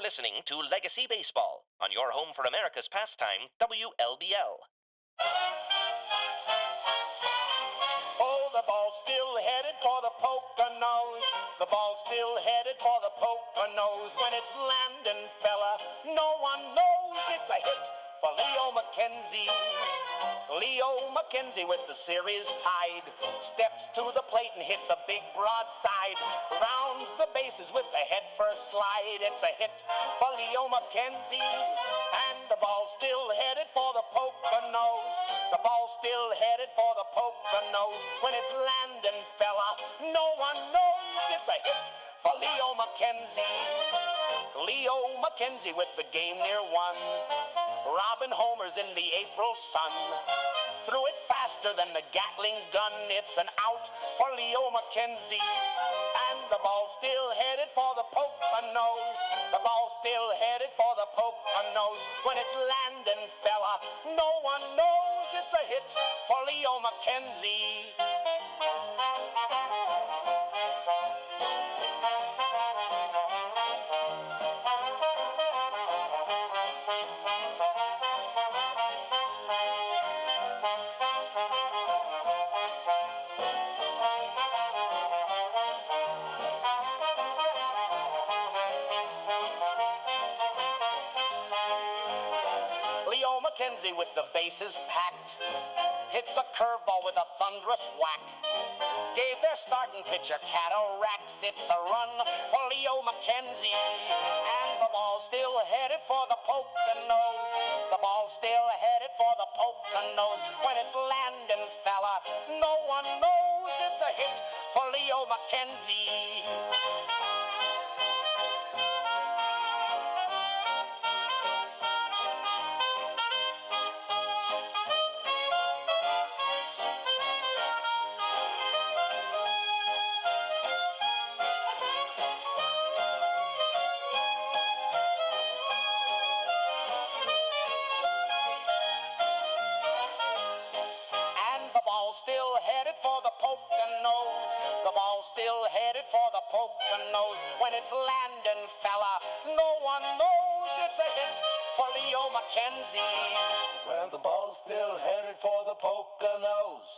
listening to Legacy Baseball on your home for America's pastime, WLBL. Oh, the ball's still headed for the Poconos. The ball's still headed for the Poconos. When it's landing, fella, no one knows it's a hit for Leo McKenzie. Leo McKenzie with the series tied steps to the plate and hits a big broadside. Rounds the bases with a head-first slide. It's a hit for Leo McKenzie. And the ball's still headed for the Poconos. The ball's still headed for the Poconos. When it's landing, fella, no one knows it's a hit for Leo McKenzie. Leo McKenzie with the game near one. Robin homers in the April sun. Threw it faster than the Gatling gun. It's an out for Leo McKenzie. And the ball's still headed for the Poconos. The ball's still headed for the Poconos. When it's landing, fella, no one knows it's a hit for Leo McKenzie. Leo McKenzie with the bases packed hits a curveball with a thunderous whack. Gave their starting pitcher cataracts. It's a run for Leo McKenzie. And the ball's still headed for the Poconos. The ball's still headed for the Poconos. When it's landing, fella, no one knows it's a hit for Leo McKenzie. Still headed for the Poconos. The ball's still headed for the Poconos. When it's landing, fella, no one knows it's a hit for Leo McKenzie. Well, the ball's still headed for the Poconos.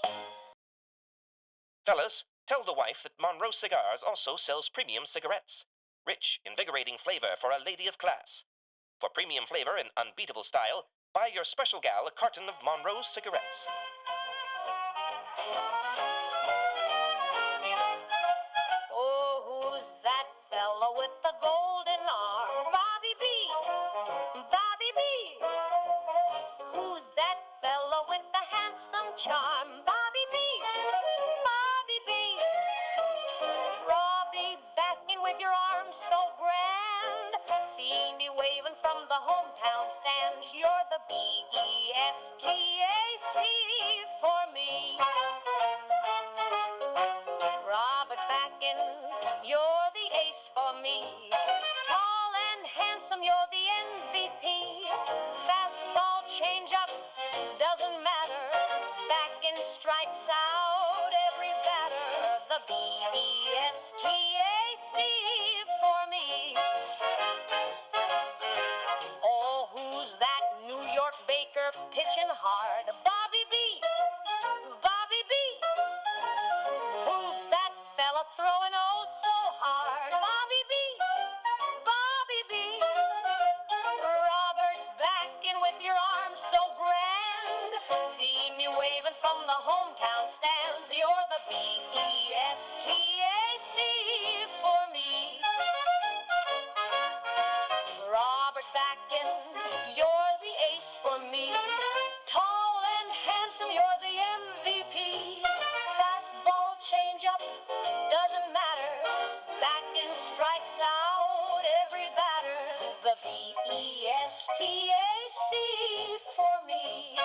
Fellas, tell the wife that Monroe Cigars also sells premium cigarettes. Rich, invigorating flavor for a lady of class. For premium flavor and unbeatable style, buy your special gal a carton of Monroe cigarettes. Oh, who's that fellow with the golden arm? Bobby B. Bobby B. Who's that fellow with the handsome charm? Bobby B. Bobby B. Robbie Batkin with your arms so grand. See me waving from the hometown stands. You're the B-E-S-T-A-C for me. Robert Batkin, you're the ace for me. Tall and handsome, you're the MVP. Fastball change-up, doesn't matter. Batkin strikes out every batter. The B-E-S-T-A-C for me. Oh, who's that New York Baker pitching hard? Bobby B. Bobby B. Who's that fella throwing oh so hard? Bobby B. Bobby B. Robert Batkin with your arms so grand. See me waving from the hometown stands. You're the B-E-S-T-A-C for me. Robert Batkin, you're the ace for me. Tall and handsome, you're the MVP. Fastball change-up, doesn't matter. Batkin strikes out every batter. The B-E-S-T-A-C for me.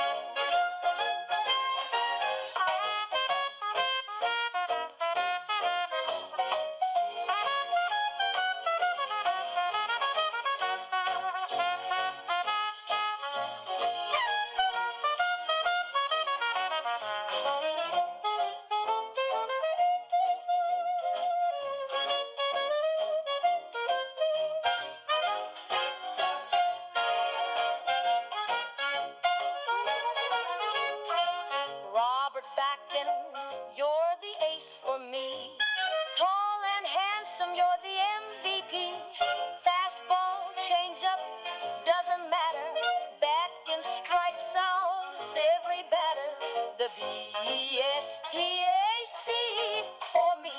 the B-E-S-T-A-C for me.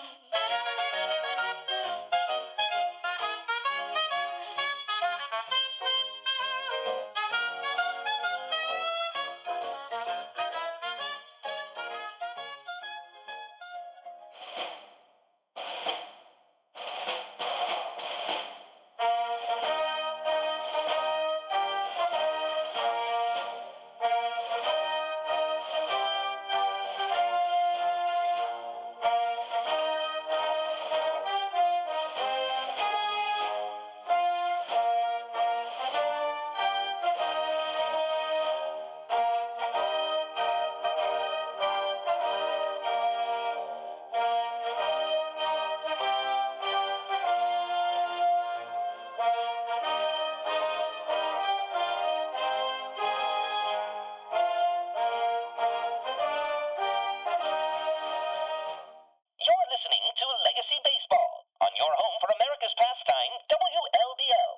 You're listening to Legacy Baseball on your home for America's pastime, WLBL.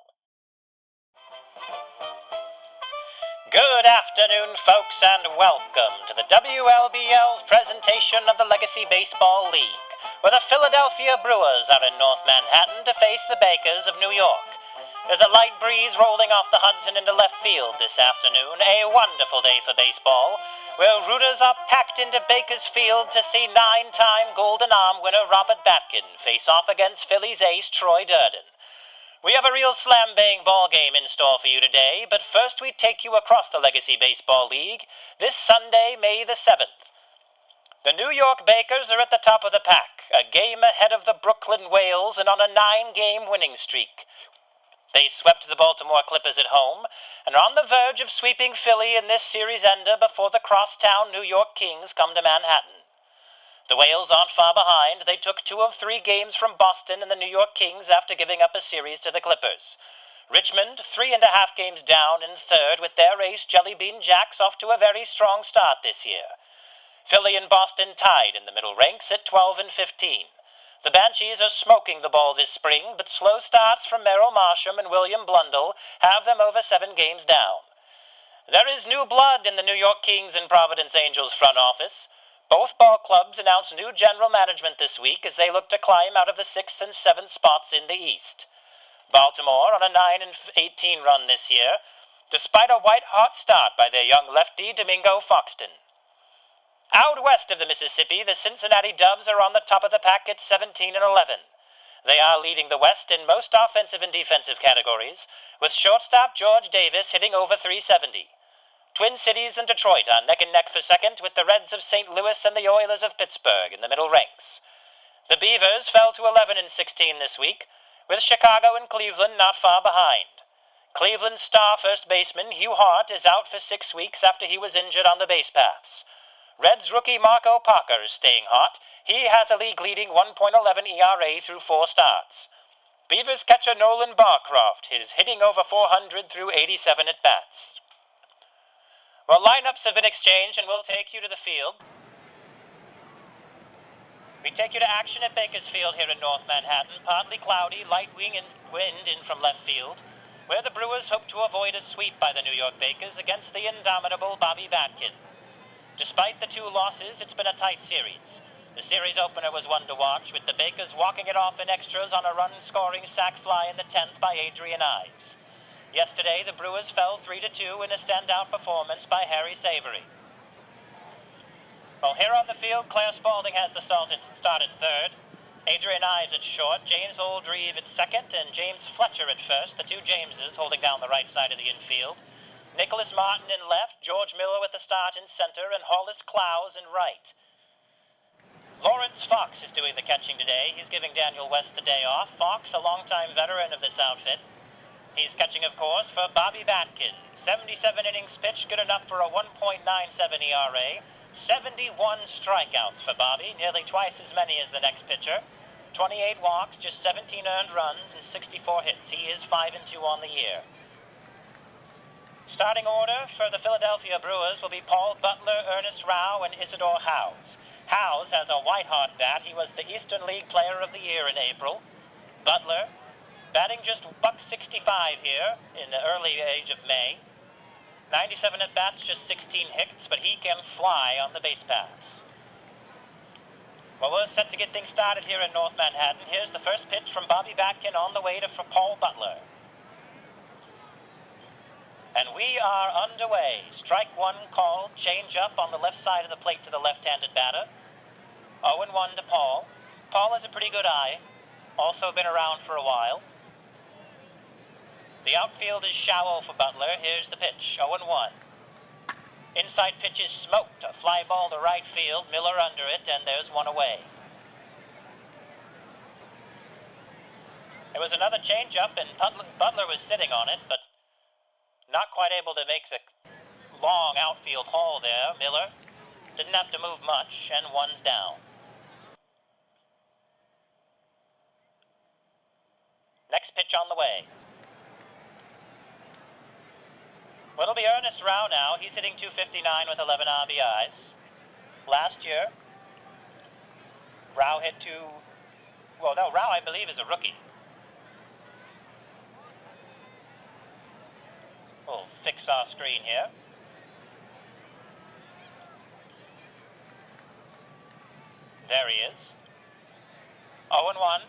Good afternoon, folks, and welcome to the WLBL's presentation of the Legacy Baseball League, where the Philadelphia Brewers are in North Manhattan to face the Bakers of New York. There's a light breeze rolling off the Hudson into left field this afternoon, a wonderful day for baseball, where rooters are packed into Bakersfield to see 9-time Golden Arm winner Robert Batkin face off against Phillies ace Troy Durden. We have a real slam-bang ball game in store for you today, but first we take you across the Legacy Baseball League this Sunday, May the 7th. The New York Bakers are at the top of the pack, a game ahead of the Brooklyn Whales and on a 9-game winning streak. They swept the Baltimore Clippers at home and are on the verge of sweeping Philly in this series ender before the crosstown New York Kings come to Manhattan. The Whales aren't far behind. They took 2 of 3 games from Boston and the New York Kings after giving up a series to the Clippers. Richmond, 3.5 games down in third with their ace Jelly Bean Jacks off to a very strong start this year. Philly and Boston tied in the middle ranks at 12 and 15. The Banshees are smoking the ball this spring, but slow starts from Merrill Marsham and William Blundell have them over 7 games down. There is new blood in the New York Kings and Providence Angels front office. Both ball clubs announced new general management this week as they look to climb out of the 6th and 7th spots in the East. Baltimore on a 9 and 18 run this year, despite a white-hot start by their young lefty Domingo Foxton. Out west of the Mississippi, the Cincinnati Dubs are on the top of the pack at 17 and 11. They are leading the West in most offensive and defensive categories, with shortstop George Davis hitting over .370. Twin Cities and Detroit are neck and neck for second, with the Reds of St. Louis and the Oilers of Pittsburgh in the middle ranks. The Beavers fell to 11 and 16 this week, with Chicago and Cleveland not far behind. Cleveland's star first baseman Hugh Hart is out for 6 weeks after he was injured on the base paths. Reds rookie Marco Parker is staying hot. He has a league-leading 1.11 ERA through 4 starts. Beavers catcher Nolan Barcroft is hitting over .400 through 87 at-bats. Well, lineups have been exchanged, and we'll take you to the field. We take you to action at Bakersfield here in North Manhattan. Partly cloudy, light wind in from left field, where the Brewers hope to avoid a sweep by the New York Bakers against the indomitable Bobby Batkin. Despite the 2 losses, it's been a tight series. The series opener was one to watch, with the Bakers walking it off in extras on a run-scoring sac fly in the 10th by Adrian Ives. Yesterday, the Brewers fell 3-2 in a standout performance by Harry Savory. Well, here on the field, Claire Spaulding has the start at third. Adrian Ives at short, James Oldreeve at second, and James Fletcher at first, the 2 Jameses holding down the right side of the infield. Nicholas Martin in left, George Miller with the start in center, and Hollis Clowes in right. Lawrence Fox is doing the catching today. He's giving Daniel West a day off. Fox, a longtime veteran of this outfit. He's catching, of course, for Bobby Batkin. 77 innings pitched, good enough for a 1.97 ERA. 71 strikeouts for Bobby, nearly twice as many as the next pitcher. 28 walks, just 17 earned runs, and 64 hits. He is 5-2 on the year. Starting order for the Philadelphia Brewers will be Paul Butler, Ernest Rao, and Isidore Howes. Howes has a white-hot bat. He was the Eastern League Player of the Year in April. Butler, batting just $165 here in the early age of May. 97 at bats, just 16 hits, but he can fly on the base paths. Well, we're set to get things started here in North Manhattan. Here's the first pitch from Bobby Batkin on the way to Paul Butler. And we are underway. Strike one called, change up on the left side of the plate to the left-handed batter. 0-1 to Paul. Paul has a pretty good eye, also been around for a while. The outfield is shallow for Butler. Here's the pitch, 0-1. Inside pitch is smoked, a fly ball to right field, Miller under it, and there's one away. There was another changeup, and Butler was sitting on it, but not quite able to make the long outfield haul there. Miller didn't have to move much, and one's down. Next pitch on the way. Well, it'll be Ernest Rao now. He's hitting .259 with 11 RBIs. Last year, Rao hit Rao, I believe, is a rookie. We'll fix our screen here. There he is. 0-1.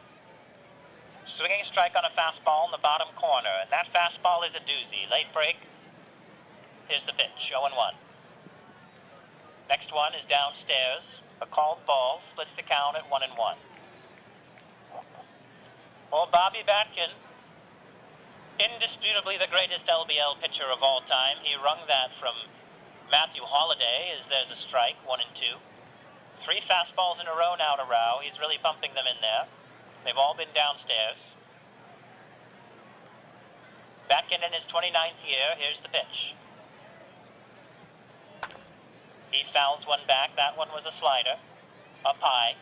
Swinging strike on a fastball in the bottom corner, and that fastball is a doozy. Late break. Here's the pitch, 0-1. Next one is downstairs. A called ball splits the count at 1-1. Well, Bobby Batkin, indisputably the greatest LBL pitcher of all time. He wrung that from Matthew Holliday as there's a strike, 1-2. 3 fastballs in a row now to Rao. He's really pumping them in there. They've all been downstairs. Batkin in his 29th year. Here's the pitch. He fouls one back. That one was a slider. Up high.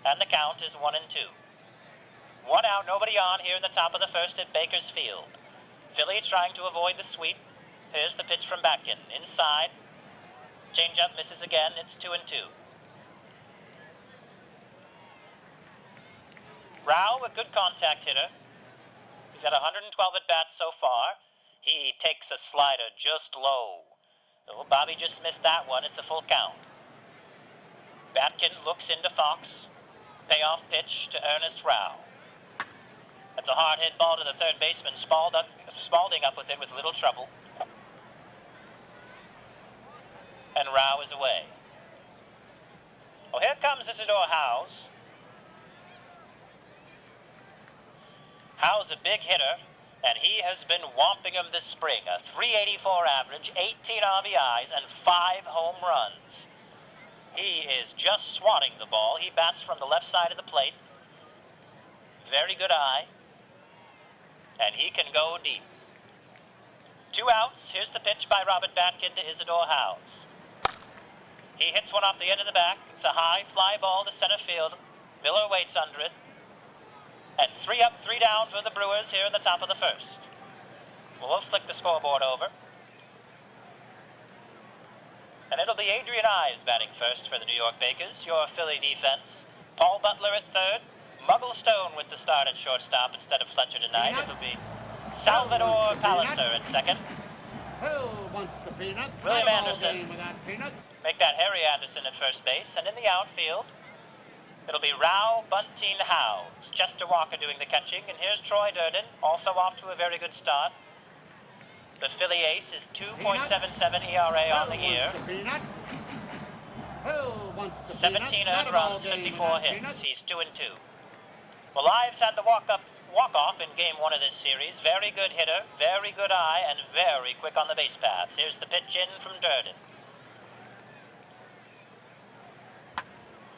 And the count is 1-2. 1 out, nobody on here in the top of the first at Bakersfield. Philly trying to avoid the sweep. Here's the pitch from Batkin. Inside. Changeup misses again. It's 2-2. Rao, a good contact hitter. He's had 112 at-bats so far. He takes a slider just low. Oh, Bobby just missed that one. It's a full count. Batkin looks into Fox. Payoff pitch to Ernest Rao. That's a hard hit ball to the third baseman. Spalding up with it with little trouble. And Rao is away. Well, here comes Isidore Howes. Howes a big hitter, and he has been whomping them this spring. A .384 average, 18 RBIs, and 5 home runs. He is just swatting the ball. He bats from the left side of the plate. Very good eye. And he can go deep. 2 outs. Here's the pitch by Robert Batkin to Isidore Howes. He hits one off the end of the back. It's a high fly ball to center field. Miller waits under it. And 3 up, 3 down for the Brewers here in the top of the first. We'll flick the scoreboard over. And it'll be Adrian Ives batting first for the New York Bakers, your Philly defense. Paul Butler at third. Muggle Stone with the start at shortstop instead of Fletcher tonight. It'll be Salvador Palliser at second. Who wants the peanuts? William Not a ball Anderson. game without peanuts. Make that Harry Anderson at first base. And in the outfield, it'll be Rao, Bunting, Howes. Chester Walker doing the catching. And here's Troy Durden, also off to a very good start. The Philly ace is 2.77 ERA on the year. 17 earned runs, 54 hits. He's 2-2. Well, Ives had the walk-off in game 1 of this series. Very good hitter, very good eye, and very quick on the base paths. Here's the pitch in from Durden.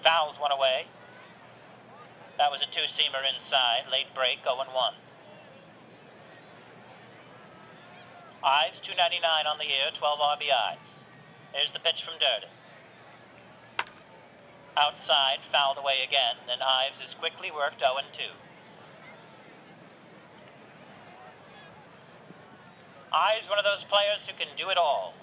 Fouls one away. That was a 2-seamer inside. Late break, 0-1. Ives, 299 on the year, 12 RBIs. Here's the pitch from Durden. Outside, fouled away again, and Ives is quickly worked 0-2. Ives, one of those players who can do it all.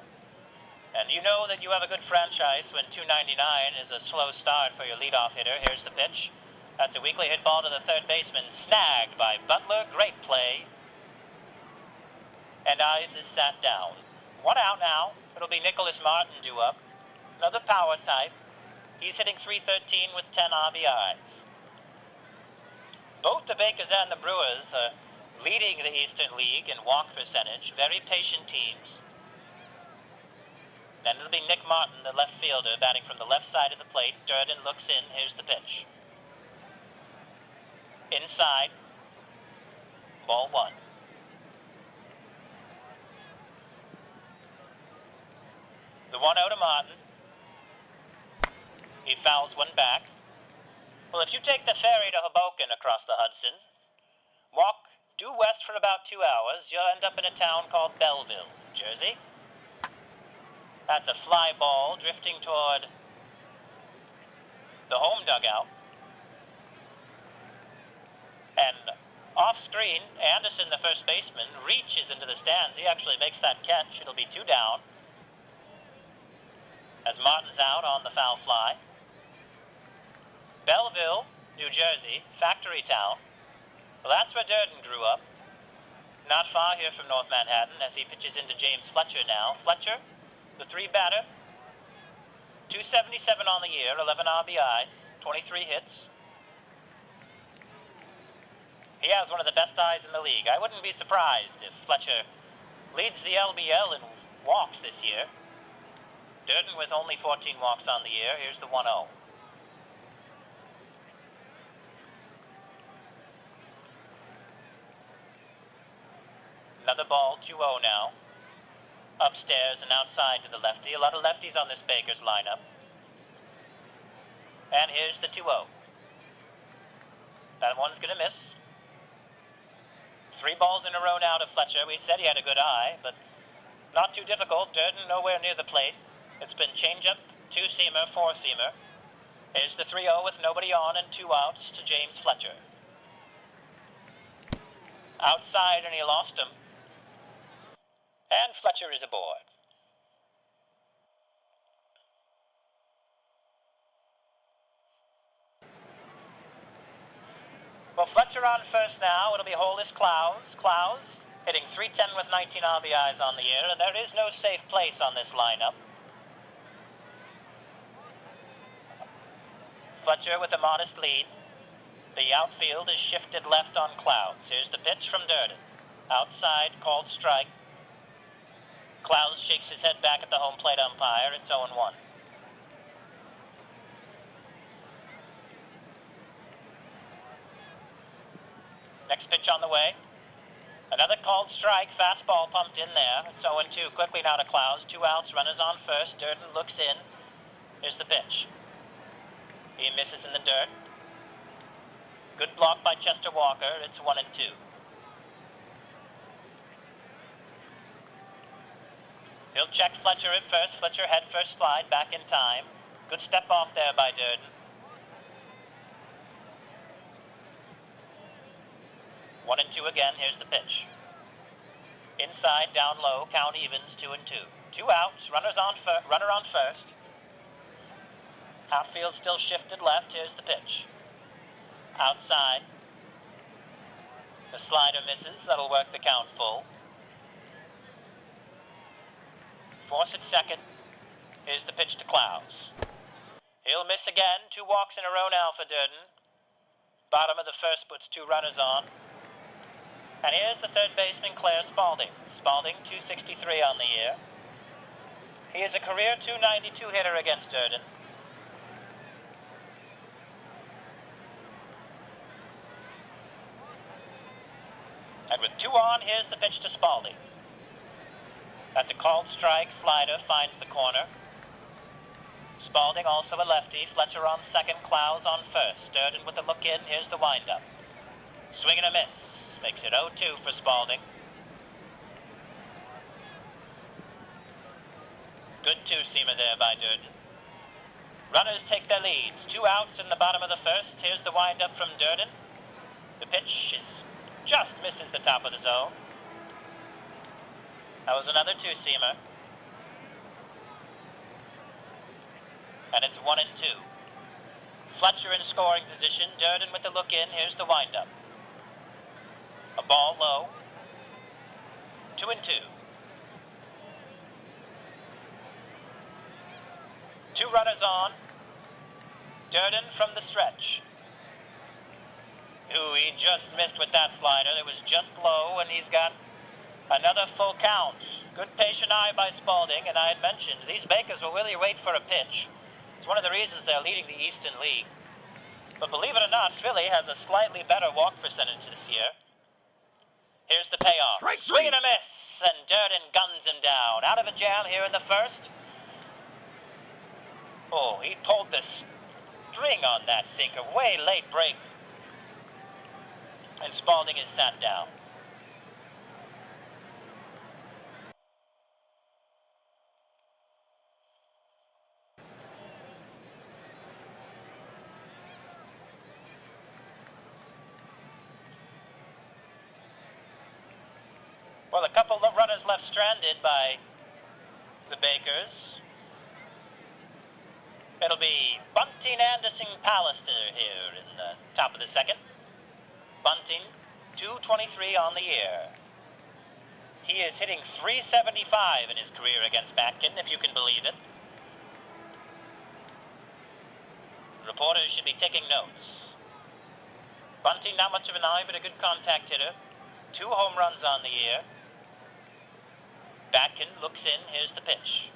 And you know that you have a good franchise when 299 is a slow start for your leadoff hitter. Here's the pitch. That's a weakly hit ball to the third baseman. Snagged by Butler. Great play. and Ives is sat down. 1 out now. It'll be Nicholas Martin due up. Another power type. He's hitting .313 with 10 RBIs. Both the Bakers and the Brewers are leading the Eastern League in walk percentage. Very patient teams. Then it'll be Nick Martin, the left fielder, batting from the left side of the plate. Durden looks in. Here's the pitch. Inside. Ball 1. The 1-0 to Martin. He fouls one back. Well, if you take the ferry to Hoboken across the Hudson, walk due west for about 2 hours, you'll end up in a town called Belleville, New Jersey. That's a fly ball drifting toward the home dugout. And off screen, Anderson, the first baseman, reaches into the stands. He actually makes that catch. It'll be 2 down. As Martin's out on the foul fly. Belleville, New Jersey, factory town. Well, that's where Durden grew up. Not far here from North Manhattan as he pitches into James Fletcher now. Fletcher, the 3-batter, 277 on the year, 11 RBIs, 23 hits. He has one of the best eyes in the league. I wouldn't be surprised if Fletcher leads the LBL in walks this year. Durden with only 14 walks on the year. Here's the 1-0. Another ball, 2-0 now. Upstairs and outside to the lefty. A lot of lefties on this Bakers lineup. And here's the 2-0. That one's going to miss. 3 balls in a row now to Fletcher. We said he had a good eye, but not too difficult. Durden nowhere near the plate. It's been changeup, 2-seamer, 4-seamer. Here's the 3-0 with nobody on and 2 outs to James Fletcher. Outside, and he lost him. And Fletcher is aboard. Well, Fletcher on first now. It'll be Hollis Clowes. Clowes hitting .310 with 19 RBIs on the year, and there is no safe place on this lineup. Fletcher with a modest lead. The outfield is shifted left on Clowes. Here's the pitch from Durden. Outside, called strike. Clowes shakes his head back at the home plate umpire. It's 0-1. Next pitch on the way. Another called strike. Fastball pumped in there. It's 0-2. Quickly now to Clowes. 2 outs. Runners on first. Durden looks in. Here's the pitch. He misses in the dirt. Good block by Chester Walker. It's 1-2. He'll check Fletcher at first. Fletcher head first slide back in time. Good step off there by Durden. 1-2 again. Here's the pitch. Inside, down low. Count evens. 2-2. 2 outs. Runner on first. Outfield still shifted left. Here's the pitch. Outside. The slider misses. That'll work the count full. Force at second. Here's the pitch to Clowes. He'll miss again. 2 walks in a row now for Durden. Bottom of the first puts 2 runners on. And here's the third baseman, Claire Spalding. Spalding, 263 on the year. He is a career .292 hitter against Durden. And with 2 on, here's the pitch to Spalding. That's a called strike. Slider finds the corner. Spalding also a lefty. Fletcher on second. Clowes on first. Durden with the look in. Here's the windup. Swing and a miss. Makes it 0-2 for Spalding. Good 2-seamer there by Durden. Runners take their leads. 2 outs in the bottom of the first. Here's the windup from Durden. The pitch just misses the top of the zone. That was another 2-seamer. And it's 1-2. Fletcher in scoring position. Durden with the look in. Here's the windup. A ball low. 2-2. 2 runners on. Durden from the stretch. Ooh, he just missed with that slider. It was just low, and he's got another full count. Good patient eye by Spalding, and I had mentioned these Bakers will really wait for a pitch. It's one of the reasons they're leading the Eastern League. But believe it or not, Philly has a slightly better walk percentage this year. Here's the payoff. Swing and a miss, and Durden guns him down. Out of a jam here in the first. Oh, he pulled the string on that sinker. Way late break. And Spalding is sat down. Well, a couple of runners left stranded by the Bakers. It'll be Bunting, Anderson, Pallister here in the top of the second. Bunting, 223 on the year. He is hitting .375 in his career against Batkin, if you can believe it. Reporters should be taking notes. Bunting, not much of an eye, but a good contact hitter. 2 home runs on the year. Batkin looks in. Here's the pitch.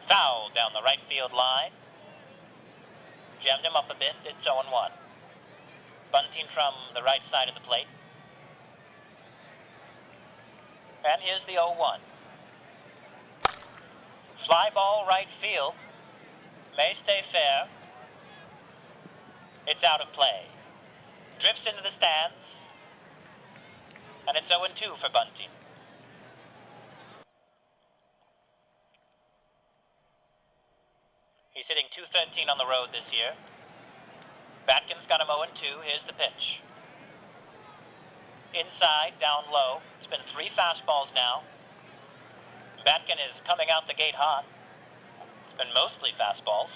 Foul down the right field line. Jammed him up a bit. It's 0-1. Bunting from the right side of the plate. And here's the 0-1. Fly ball right field. May stay fair. It's out of play. Drifts into the stands. And it's 0-2 for Bunting. He's hitting .213 on the road this year. Batkin's got him 0-2. Here's the pitch. Inside, down low. It's been 3 fastballs now. Batkin is coming out the gate hot. It's been mostly fastballs.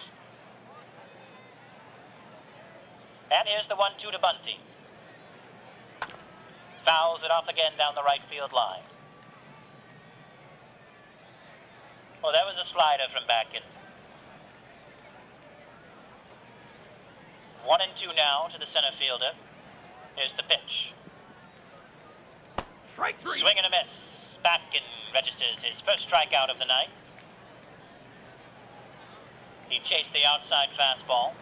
And here's the 1-2 to Bunting. Fouls it off again down the right field line. Well, that was a slider from Batkin. 1-2 now to the center fielder. Here's the pitch. Strike 3. Swing and a miss. Batkin registers his first strikeout of the night. He chased the outside fastball.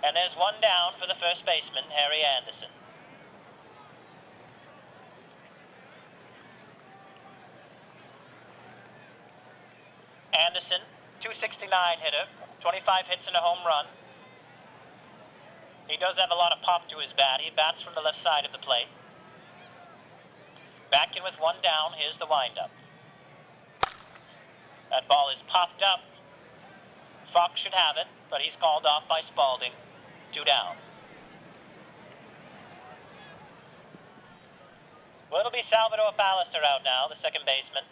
And there's 1 down for the first baseman, Harry Anderson. Anderson, .269 hitter, 25 hits and a home run. He does have a lot of pop to his bat. He bats from the left side of the plate. Batkin with 1 down. Here's the windup. That ball is popped up. Fox should have it, but he's called off by Spalding. 2 down. Well, it'll be Salvador Pallister out now, the second baseman.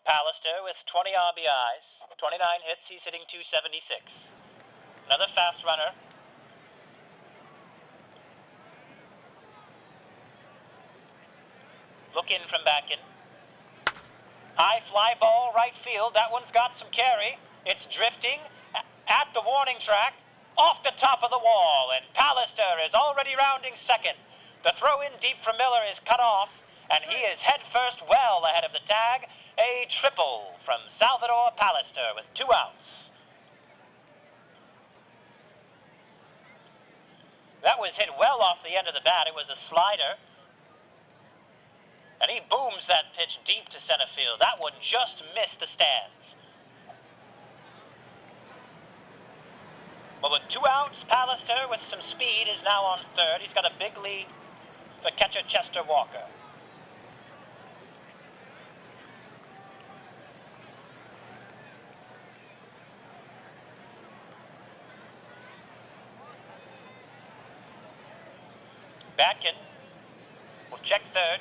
Pallister with 20 RBIs, 29 hits, he's hitting .276. Another fast runner. Look in from Batkin. High fly ball, right field. That one's got some carry. It's drifting at the warning track, off the top of the wall, and Pallister is already rounding second. The throw in deep from Miller is cut off, and he is head first well ahead of the tag. A triple from Salvador Pallister with 2 outs. That was hit well off the end of the bat. It was a slider. And he booms that pitch deep to center field. That one just missed the stands. But with 2 outs, Pallister with some speed is now on third. He's got a big lead for catcher Chester Walker. Batkin will check third.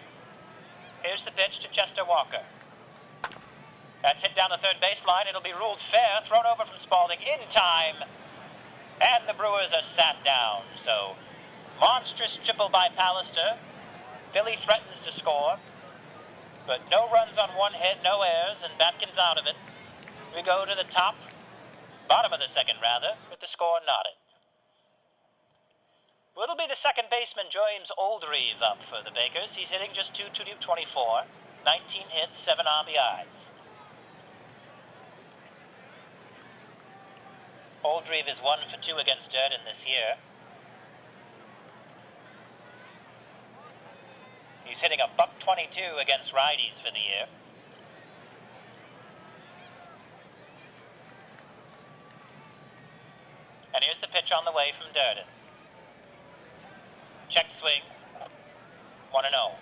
Here's the pitch to Chester Walker. That's hit down the third baseline. It'll be ruled fair. Thrown over from Spalding in time. And the Brewers are sat down, so monstrous triple by Pallister. Philly threatens to score, but no runs on one hit, no errors, and Batkin's out of it. We go to the bottom of the second rather, with the score knotted. Well, it'll be the second baseman, James Oldreive, up for the Bakers. He's hitting just .224, 19 hits, 7 RBIs. Oldreive is 1 for 2 against Durden this year. He's hitting a .122 against righties for the year. And here's the pitch on the way from Durden. Check swing, 1-0.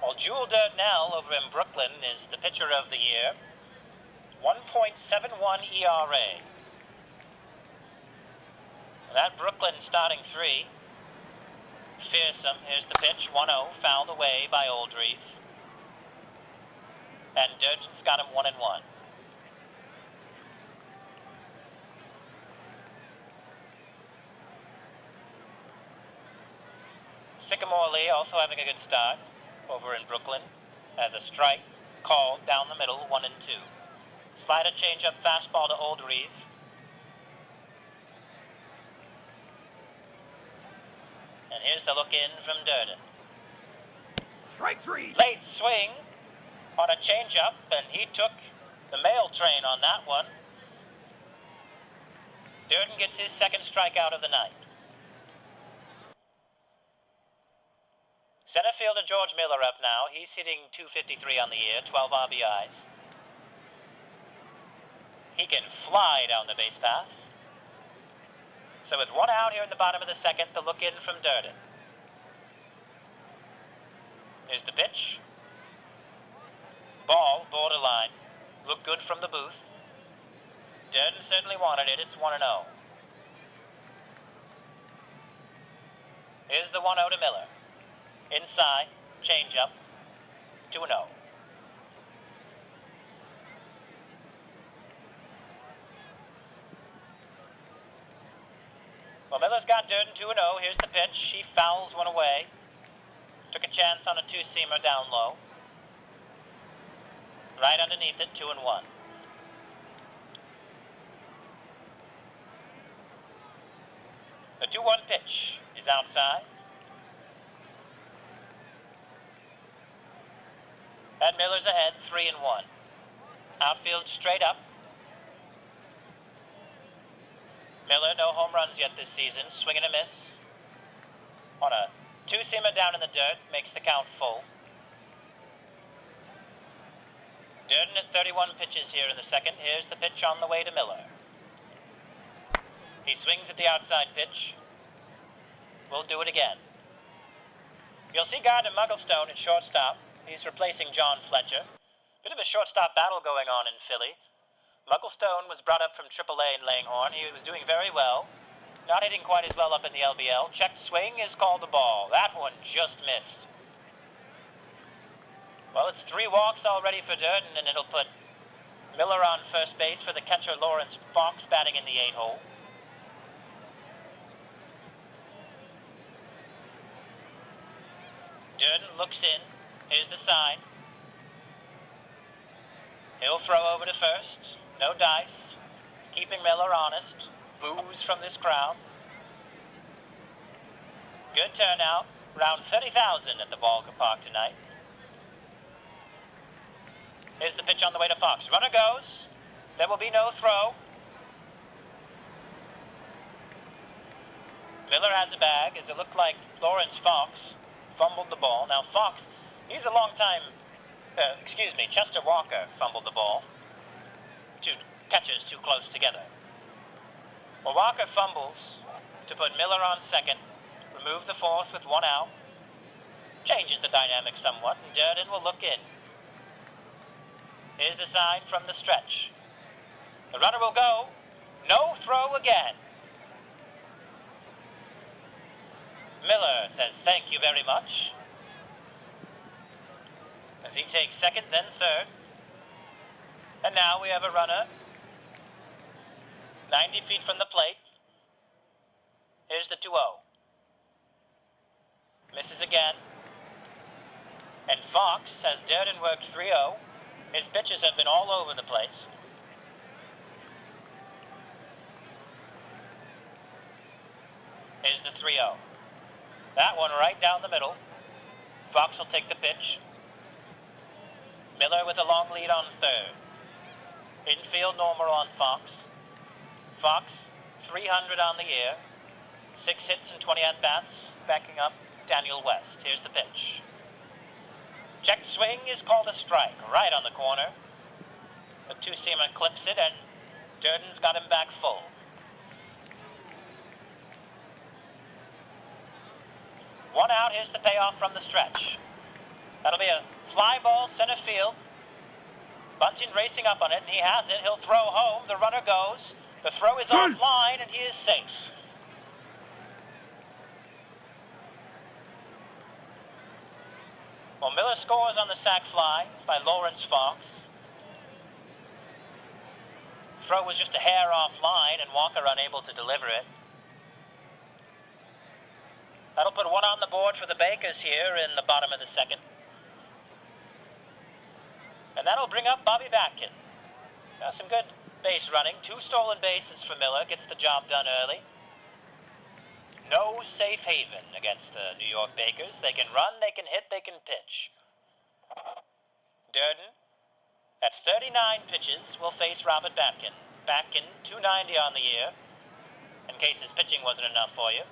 Well, Jewel Dardanelle over in Brooklyn is the pitcher of the year. 1.71 ERA. That Brooklyn starting 3. Fearsome, here's the pitch, 1-0, fouled away by Oldreive. And Durden's got him 1-1. Sycamore Lee also having a good start over in Brooklyn as a strike called down the middle, 1-2. Slider change-up fastball to Oldreive. And here's the look in from Durden. Strike 3. Late swing on a change-up, and he took the mail train on that one. Durden gets his second strikeout of the night. Center fielder George Miller up now. He's hitting .253 on the year, 12 RBIs. He can fly down the base paths. So with 1 out here in the bottom of the second, the look in from Durden. Here's the pitch. Ball, borderline. Looked good from the booth. Durden certainly wanted it. It's 1-0. Here's the 1-0 to Miller. Inside, change-up, 2-0. Well, Miller's got Durden 2-0. Here's the pitch. He fouls one away. Took a chance on a two-seamer down low. Right underneath it, 2-1. The 2-1 pitch is outside. And Miller's ahead, 3-1. Outfield straight up. Miller, no home runs yet this season. Swing and a miss. On a two-seamer down in the dirt, makes the count full. Durden at 31 pitches here in the second. Here's the pitch on the way to Miller. He swings at the outside pitch. We'll do it again. You'll see Gardner Mugglestone at shortstop. He's replacing John Fletcher. Bit of a shortstop battle going on in Philly. Mugglestone was brought up from AAA in Langhorne. He was doing very well. Not hitting quite as well up in the LBL. Checked swing is called a ball. That one just missed. Well, it's 3 walks already for Durden, and it'll put Miller on first base for the catcher Lawrence Fox batting in the 8-hole. Durden looks in. Here's the sign. He'll throw over to first. No dice. Keeping Miller honest. Boos from this crowd. Good turnout. Around 30,000 at the ballpark tonight. Here's the pitch on the way to Fox. Runner goes. There will be no throw. Miller has a bag, as it looked like Lawrence Fox fumbled the ball. Now Fox, he's a long time, Chester Walker fumbled the ball. 2 catchers too close together. Well, Walker fumbles to put Miller on second, remove the force with 1 out. Changes the dynamic somewhat, and Durden will look in. Here's the sign from the stretch. The runner will go. No throw again. Miller says thank you very much. As he takes second, then third. And now we have a runner 90 feet from the plate. Here's the 2-0. Misses again. And Fox has Durden worked 3-0. His pitches have been all over the place. Here's the 3-0. That one right down the middle. Fox will take the pitch. Miller with a long lead on third. Infield normal on Fox. Fox, 300 on the year. 6 hits and 20 at-bats. Backing up Daniel West. Here's the pitch. Check swing is called a strike, right on the corner. The two-seamer clips it, and Durden's got him back full. One out, here's the payoff from the stretch. That'll be a fly ball center field. Bunting racing up on it, and he has it. He'll throw home. The runner goes. The throw is offline, and he is safe. Well, Miller scores on the sac fly by Lawrence Fox. Throw was just a hair offline, and Walker unable to deliver it. That'll put one on the board for the Bakers here in the bottom of the second. And that'll bring up Bobby Batkin. Some good base running. 2 stolen bases for Miller. Gets the job done early. No safe haven against the New York Bakers. They can run, they can hit, they can pitch. Durden, at 39 pitches, will face Robert Batkin. Batkin, 290 on the year, in case his pitching wasn't enough for you.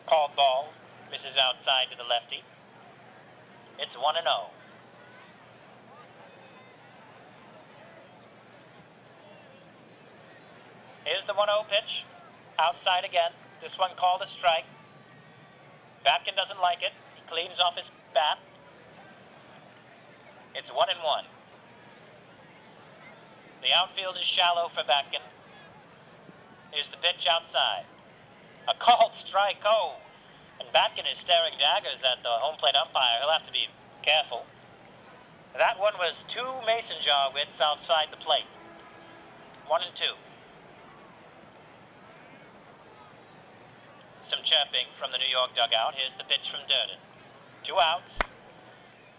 Called ball, misses outside to the lefty. It's 1-0. Here's the 1-0 pitch. Outside again. This one called a strike. Batkin doesn't like it. He cleans off his bat. It's 1-1. The outfield is shallow for Batkin. Here's the pitch outside. A called strike. Oh! And Batkin is staring daggers at the home plate umpire. He'll have to be careful. That one was 2 mason jar widths outside the plate. 1-2. Some chirping from the New York dugout. Here's the pitch from Durden. 2 outs.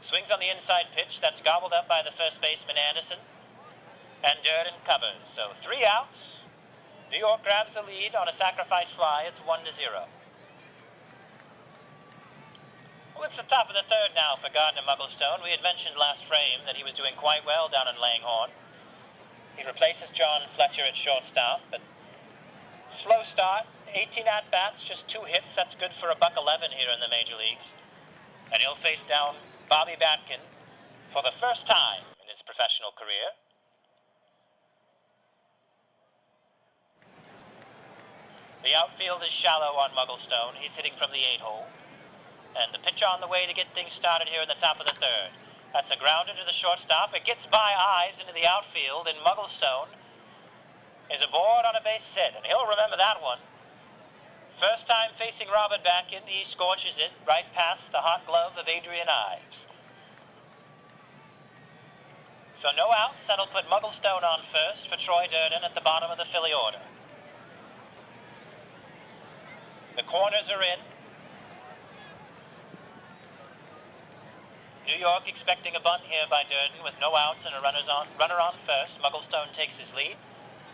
Swings on the inside pitch. That's gobbled up by the first baseman Anderson. And Durden covers. So 3 outs. New York grabs the lead on a sacrifice fly. It's 1-0. Well, it's the top of the third now for Gardner Mugglestone. We had mentioned last frame that he was doing quite well down in Langhorne. He replaces John Fletcher at shortstop, but slow start. 18 at-bats, just 2 hits. That's good for $111 here in the major leagues. And he'll face down Bobby Batkin for the first time in his professional career. The outfield is shallow on Mugglestone. He's hitting from the 8-hole. And the pitch on the way to get things started here in the top of the third. That's a grounder to the shortstop. It gets by eyes into the outfield, and Mugglestone is aboard on a base hit, and he'll remember that one. First time facing Robert Batkin, he scorches it right past the hot glove of Adrian Ives. So no outs. That'll put Mugglestone on first for Troy Durden at the bottom of the Philly order. The corners are in. New York expecting a bunt here by Durden with no outs and a runner on first. Mugglestone takes his lead.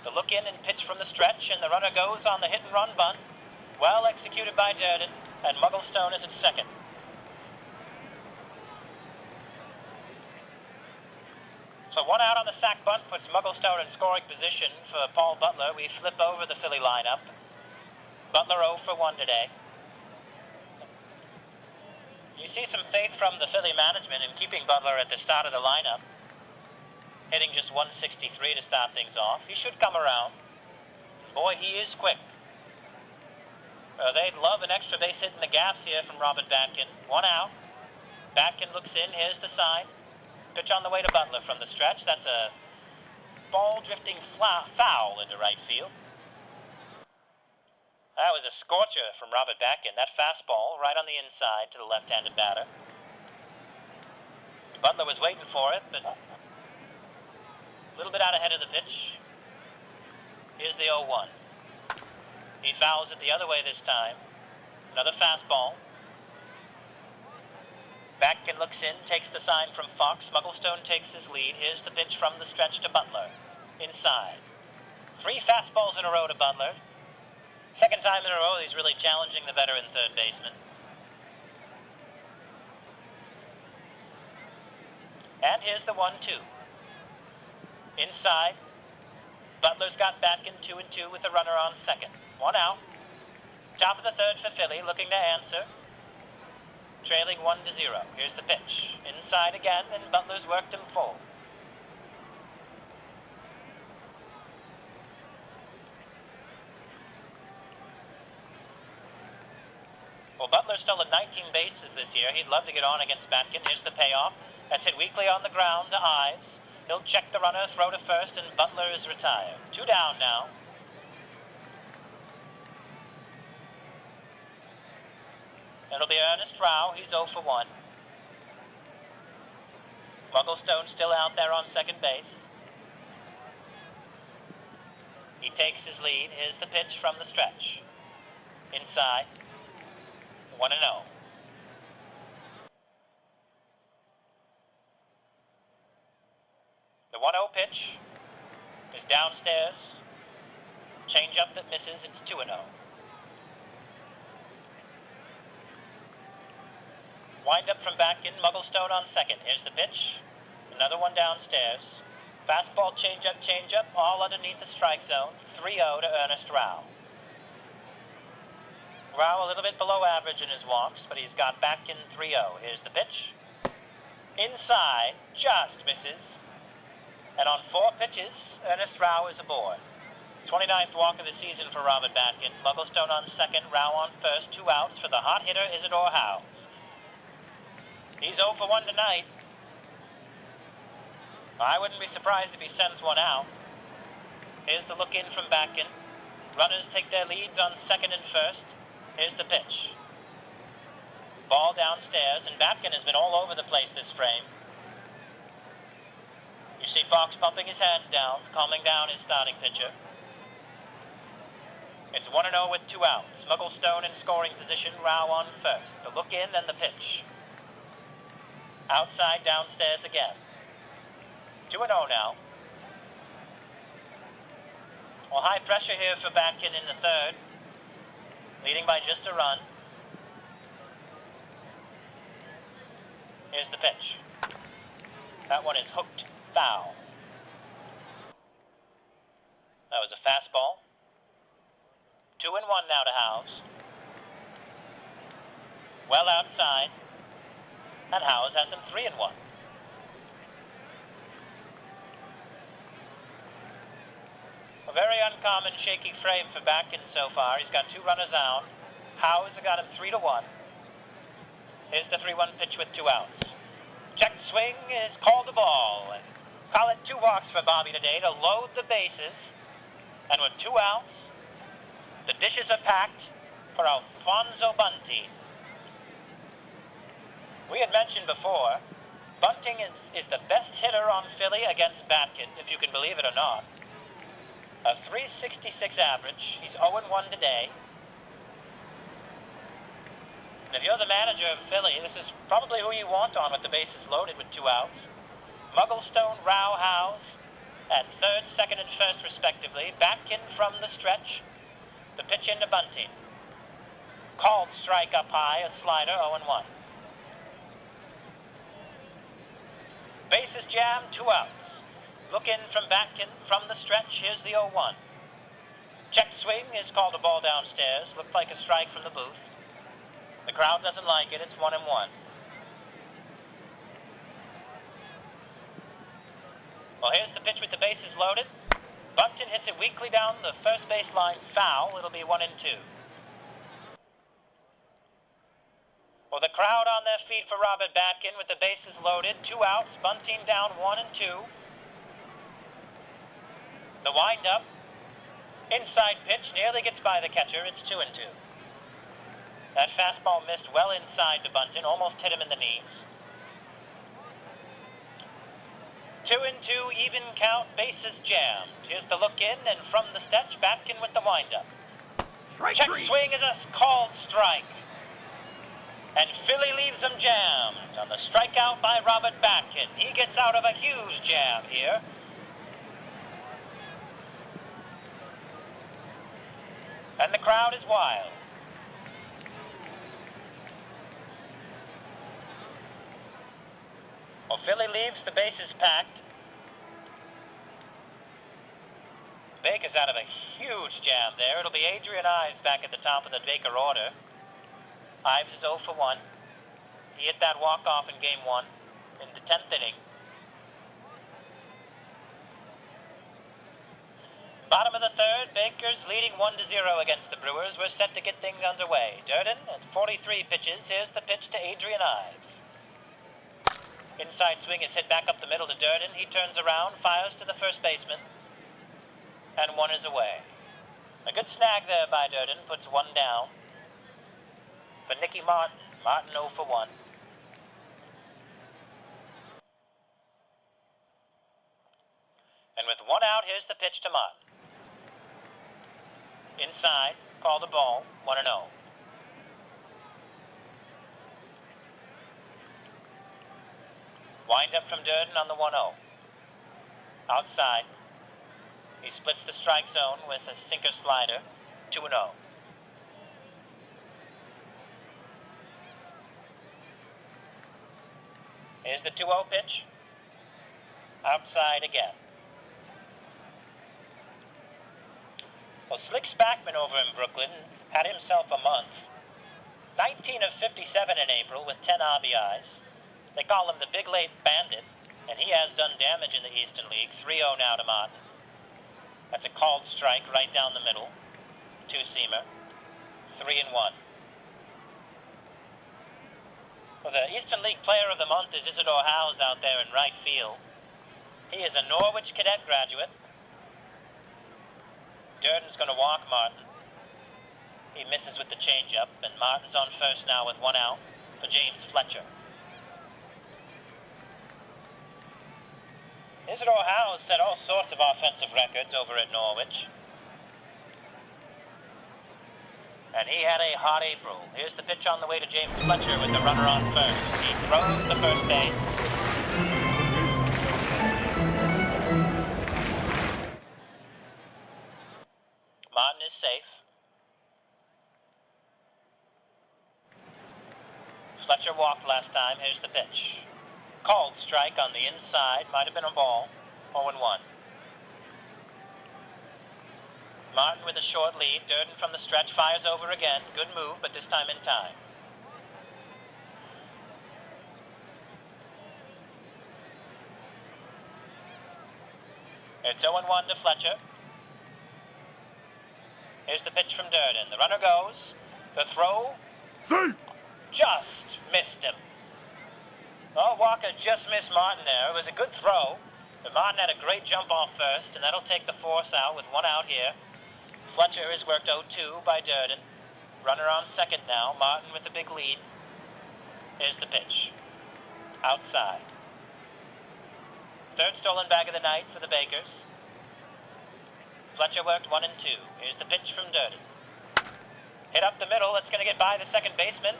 The look in and pitch from the stretch, and the runner goes on the hit and run bunt. Well executed by Durden, and Mugglestone is at second. So 1 out on the sac bunt puts Mugglestone in scoring position for Paul Butler. We flip over the Philly lineup. Butler 0 for 1 today. You see some faith from the Philly management in keeping Butler at the start of the lineup. Hitting just 163 to start things off. He should come around. Boy, he is quick. They'd love an extra base hit in the gaps here from Robert Batkin. 1 out. Batkin looks in. Here's the sign. Pitch on the way to Butler from the stretch. That's a ball drifting foul into right field. That was a scorcher from Robert Batkin. That fastball right on the inside to the left-handed batter. Butler was waiting for it, but a little bit out ahead of the pitch. Here's the 0-1. He fouls it the other way this time. Another fastball. Batkin looks in, takes the sign from Fox. Mugglestone takes his lead. Here's the pitch from the stretch to Butler. Inside. 3 fastballs in a row to Butler. Second time in a row he's really challenging the veteran third baseman. And here's the 1-2. Inside. Butler's got Batkin 2-2 with the runner on second. 1 out. Top of the third for Philly, looking to answer. Trailing 1-0. Here's the pitch. Inside again, and Butler's worked him full. Well, Butler stolen 19 bases this year. He'd love to get on against Batkin. Here's the payoff. That's hit weakly on the ground to Ives. He'll check the runner, throw to first, and Butler is retired. 2 down now. It'll be Ernest Rao. He's 0 for 1. Mugglestone still out there on second base. He takes his lead. Here's the pitch from the stretch. Inside. 1-0. The 1-0 pitch is downstairs. Change up that misses. It's 2-0. Wind up from Batkin, Mugglestone on second. Here's the pitch. Another one downstairs. Fastball, change up, all underneath the strike zone. 3-0 to Ernest Rao. Rao a little bit below average in his walks, but he's got Batkin 3-0. Here's the pitch. Inside, just misses. And on 4 pitches, Ernest Rao is aboard. 29th walk of the season for Robert Batkin. Mugglestone on second, Rao on first. 2 outs for the hot hitter Isidore Howes. He's 0 for 1 tonight. I wouldn't be surprised if he sends one out. Here's the look in from Batkin. Runners take their leads on second and first. Here's the pitch. Ball downstairs, and Batkin has been all over the place this frame. You see Fox pumping his hands down, calming down his starting pitcher. It's 1-0 with 2 outs. Mugglestone in scoring position, Rao on first. The look in and the pitch. Outside, downstairs again. 2-0 now. Well, high pressure here for Batkin in the third. Leading by just a run. Here's the pitch. That one is hooked. Foul. That was a fastball. 2-1 now to Howes. Well outside. And Howes has him 3-1. A very uncommon shaky frame for Batkin so far. He's got 2 runners out. Howes has got him 3-1. Here's the 3-1 pitch with 2 outs. Checked swing is called a ball. And call it 2 walks for Bobby today to load the bases. And with 2 outs, the dishes are packed for Alfonso Bunting. We had mentioned before, Bunting is the best hitter on Philly against Batkin, if you can believe it or not. A .366 average. He's 0-1 today. And if you're the manager of Philly, this is probably who you want on with the bases loaded with 2 outs. Mugglestone, Rao, Howes at third, second, and first respectively. Batkin from the stretch. The pitch into Bunting. Called strike up high, a slider, 0-1. Bases jammed, 2 outs. Look in from Batkin from the stretch. Here's the 0-1. Check swing is called a ball downstairs. Looked like a strike from the booth. The crowd doesn't like it. It's 1-1. Well, here's the pitch with the bases loaded. Bunting hits it weakly down the first baseline foul. It'll be 1-2. Well, the crowd on their feet for Robert Batkin with the bases loaded. 2 outs. Bunting down 1-2. The windup. Inside pitch nearly gets by the catcher. It's 2-2. That fastball missed well inside to Bunting. Almost hit him in the knees. 2-2, even count, bases jammed. Here's the look in, and from the stretch, Batkin with the windup. Strike Check 3. swing is a called strike. And Philly leaves him jammed on the strikeout by Robert Batkin. He gets out of a huge jam here. And the crowd is wild. Well, Philly leaves, the bases packed. Baker's out of a huge jam there. It'll be Adrian Ives back at the top of the Baker order. Ives is 0 for 1. He hit that walk-off in game 1 in the 10th inning. Bottom of the third, Baker's leading 1-0 against the Brewers. We're set to get things underway. Durden at 43 pitches. Here's the pitch to Adrian Ives. Inside swing is hit back up the middle to Durden. He turns around, fires to the first baseman, and 1 is away. A good snag there by Durden, puts 1 down. For Nicky Martin, Martin 0 for 1. And with 1 out, here's the pitch to Martin. Inside, call the ball, 1-0. Wind up from Durden on the 1-0. Outside, he splits the strike zone with a sinker slider, 2-0. Here's the 2-0 pitch. Outside again. Well, Slick Spackman over in Brooklyn had himself a month. 19 of 57 in April with 10 RBIs. They call him the Big Late Bandit, and he has done damage in the Eastern League. 3-0 now to Martin. That's a called strike right down the middle. Two-seamer. 3-1. Well, the Eastern League Player of the Month is Isidore Howes out there in right field. He is a Norwich Cadet graduate. Durden's going to walk Martin. He misses with the changeup, and Martin's on first now with 1 out for James Fletcher. Isidore Howes set all sorts of offensive records over at Norwich. And he had a hot April. Here's the pitch on the way to James Fletcher with the runner on first. He throws to first base. Martin is safe. Fletcher walked last time. Here's the pitch. Called strike on the inside. Might have been a ball. 0-1. Martin with a short lead. Durden from the stretch fires over again. Good move, but this time in time. It's 0-1 to Fletcher. Here's the pitch from Durden. The runner goes. The throw. Just missed him. Oh, Walker just missed Martin there. It was a good throw. But Martin had a great jump off first, and that'll take the force out with 1 out here. Fletcher is worked 0-2 by Durden. Runner on second now. Martin with the big lead. Here's the pitch. Outside. Third stolen bag of the night for the Bakers. Fletcher worked 1 and 2. Here's the pitch from Durden. Hit up the middle. It's going to get by the second baseman.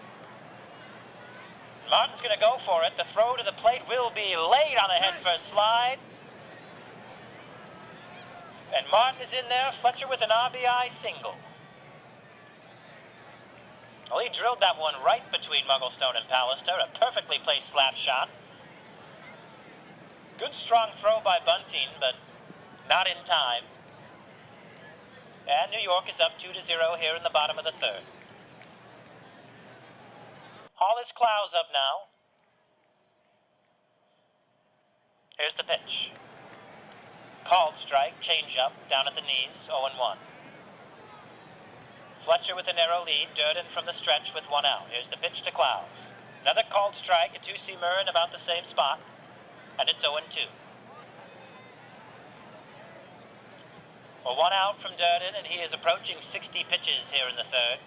Martin's going to go for it. The throw to the plate will be laid on the head for a slide. And Martin is in there. Fletcher with an RBI single. Well, he drilled that one right between Mugglestone and Pallister. A perfectly placed slap shot. Good strong throw by Bunting, but not in time. And New York is up 2-0 here in the bottom of the third. Hollis Clow's up now. Here's the pitch. Called strike, change up, down at the knees, 0-1. Fletcher with a narrow lead, Durden from the stretch with 1 out. Here's the pitch to Clowes. Another called strike, a two-seamer in about the same spot, and it's 0-2. Well, 1 out from Durden, and he is approaching 60 pitches here in the third.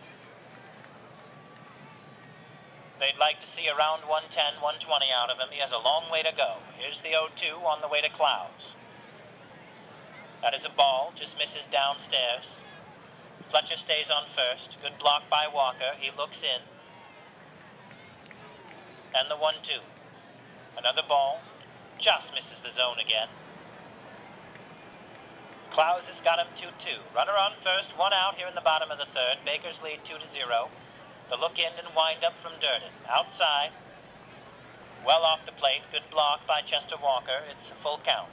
They'd like to see around 110, 120 out of him. He has a long way to go. Here's the 0-2 on the way to Clouds. That is a ball, just misses downstairs. Fletcher stays on first. Good block by Walker. He looks in. And the 1-2. Another ball. Just misses the zone again. Clouds has got him 2-2. Runner on first, one out here in the bottom of the third. Baker's lead 2-0. The look in and wind up from Durden. Outside. Well off the plate. Good block by Chester Walker. It's a full count.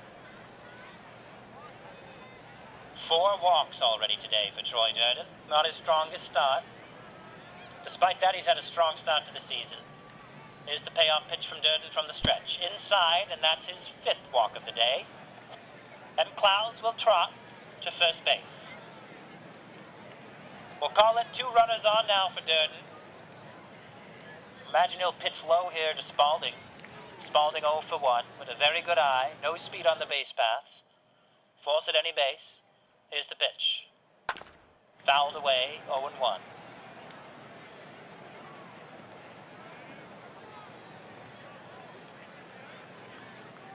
4 walks already today for Troy Durden. Not his strongest start. Despite that, he's had a strong start to the season. Here's the payoff pitch from Durden from the stretch. Inside, and that's his 5th walk of the day. And Clouds will trot to first base. We'll call it 2 runners on now for Durden. Imagine he'll pitch low here to Spalding. Spalding 0 for 1 with a very good eye. No speed on the base paths. Force at any base. Here's the pitch. Fouled away, 0-1.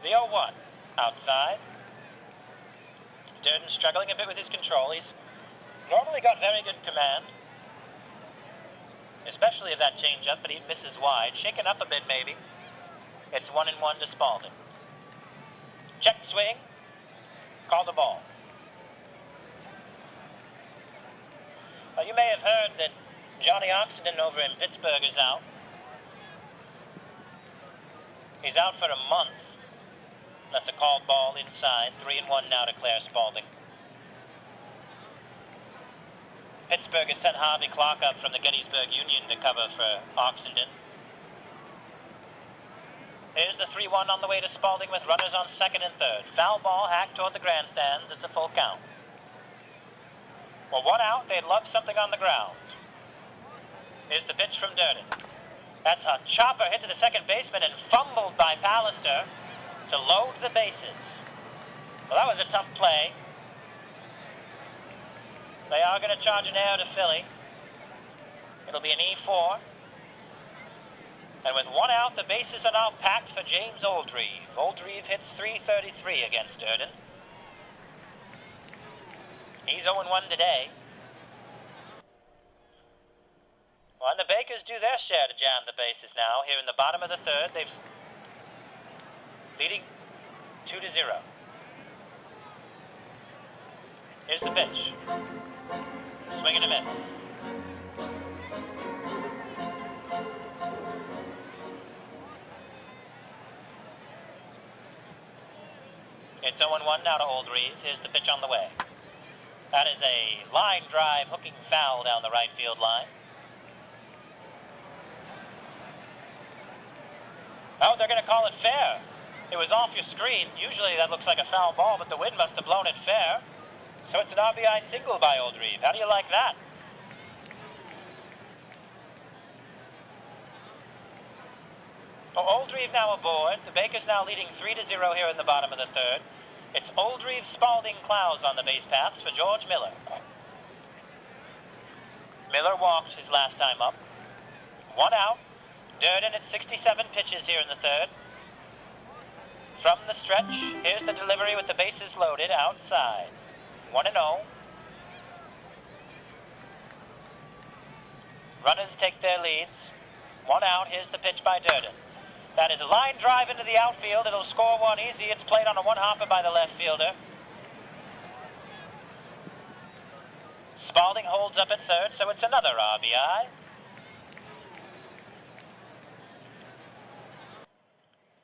The 0-1. Outside. Durden struggling a bit with his control. He's normally got very good command. Especially of that changeup, but he misses wide. Shaken up a bit, maybe. It's 1-1 to Spalding. Check swing. Call the ball. You may have heard that Johnny Oxenden over in Pittsburgh is out. He's out for a month. That's a called ball inside. 3-1 now to Claire Spalding. Pittsburgh has sent Harvey Clark up from the Gettysburg Union to cover for Oxenden. Here's the 3-1 on the way to Spalding with runners on second and third. Foul ball hacked toward the grandstands. It's a full count. Well, 1 out. They'd love something on the ground. Here's the pitch from Durden. That's a chopper hit to the second baseman and fumbled by Pallister to load the bases. Well, that was a tough play. They are going to charge an error to Philly. It'll be an E4. And with 1 out, the bases are now packed for James Oldreive. Oldreive hits .333 against Durden. He's 0-1 today. Well, and the Bakers do their share to jam the bases now. Here in the bottom of the third, they've leading 2-0. Here's the pitch. Swing and a miss. It's 0-1 now to Oldreive. Here's the pitch on the way. That is a line drive hooking foul down the right field line. Oh, they're going to call it fair. It was off your screen. Usually that looks like a foul ball, but the wind must have blown it fair. So it's an RBI single by Oldreive. How do you like that? Oh, Oldreive now aboard. The Bakers now leading 3-0 here in the bottom of the third. It's Oldreive, Spalding, Clouds on the base paths for George Miller. Miller walked his last time up. 1 out. Durden at 67 pitches here in the third. From the stretch, here's the delivery with the bases loaded outside. 1-0. Runners take their leads. 1 out, here's the pitch by Durden. That is a line drive into the outfield. It'll score 1 easy. It's played on a 1-hopper by the left fielder. Spalding holds up at third, so it's another RBI.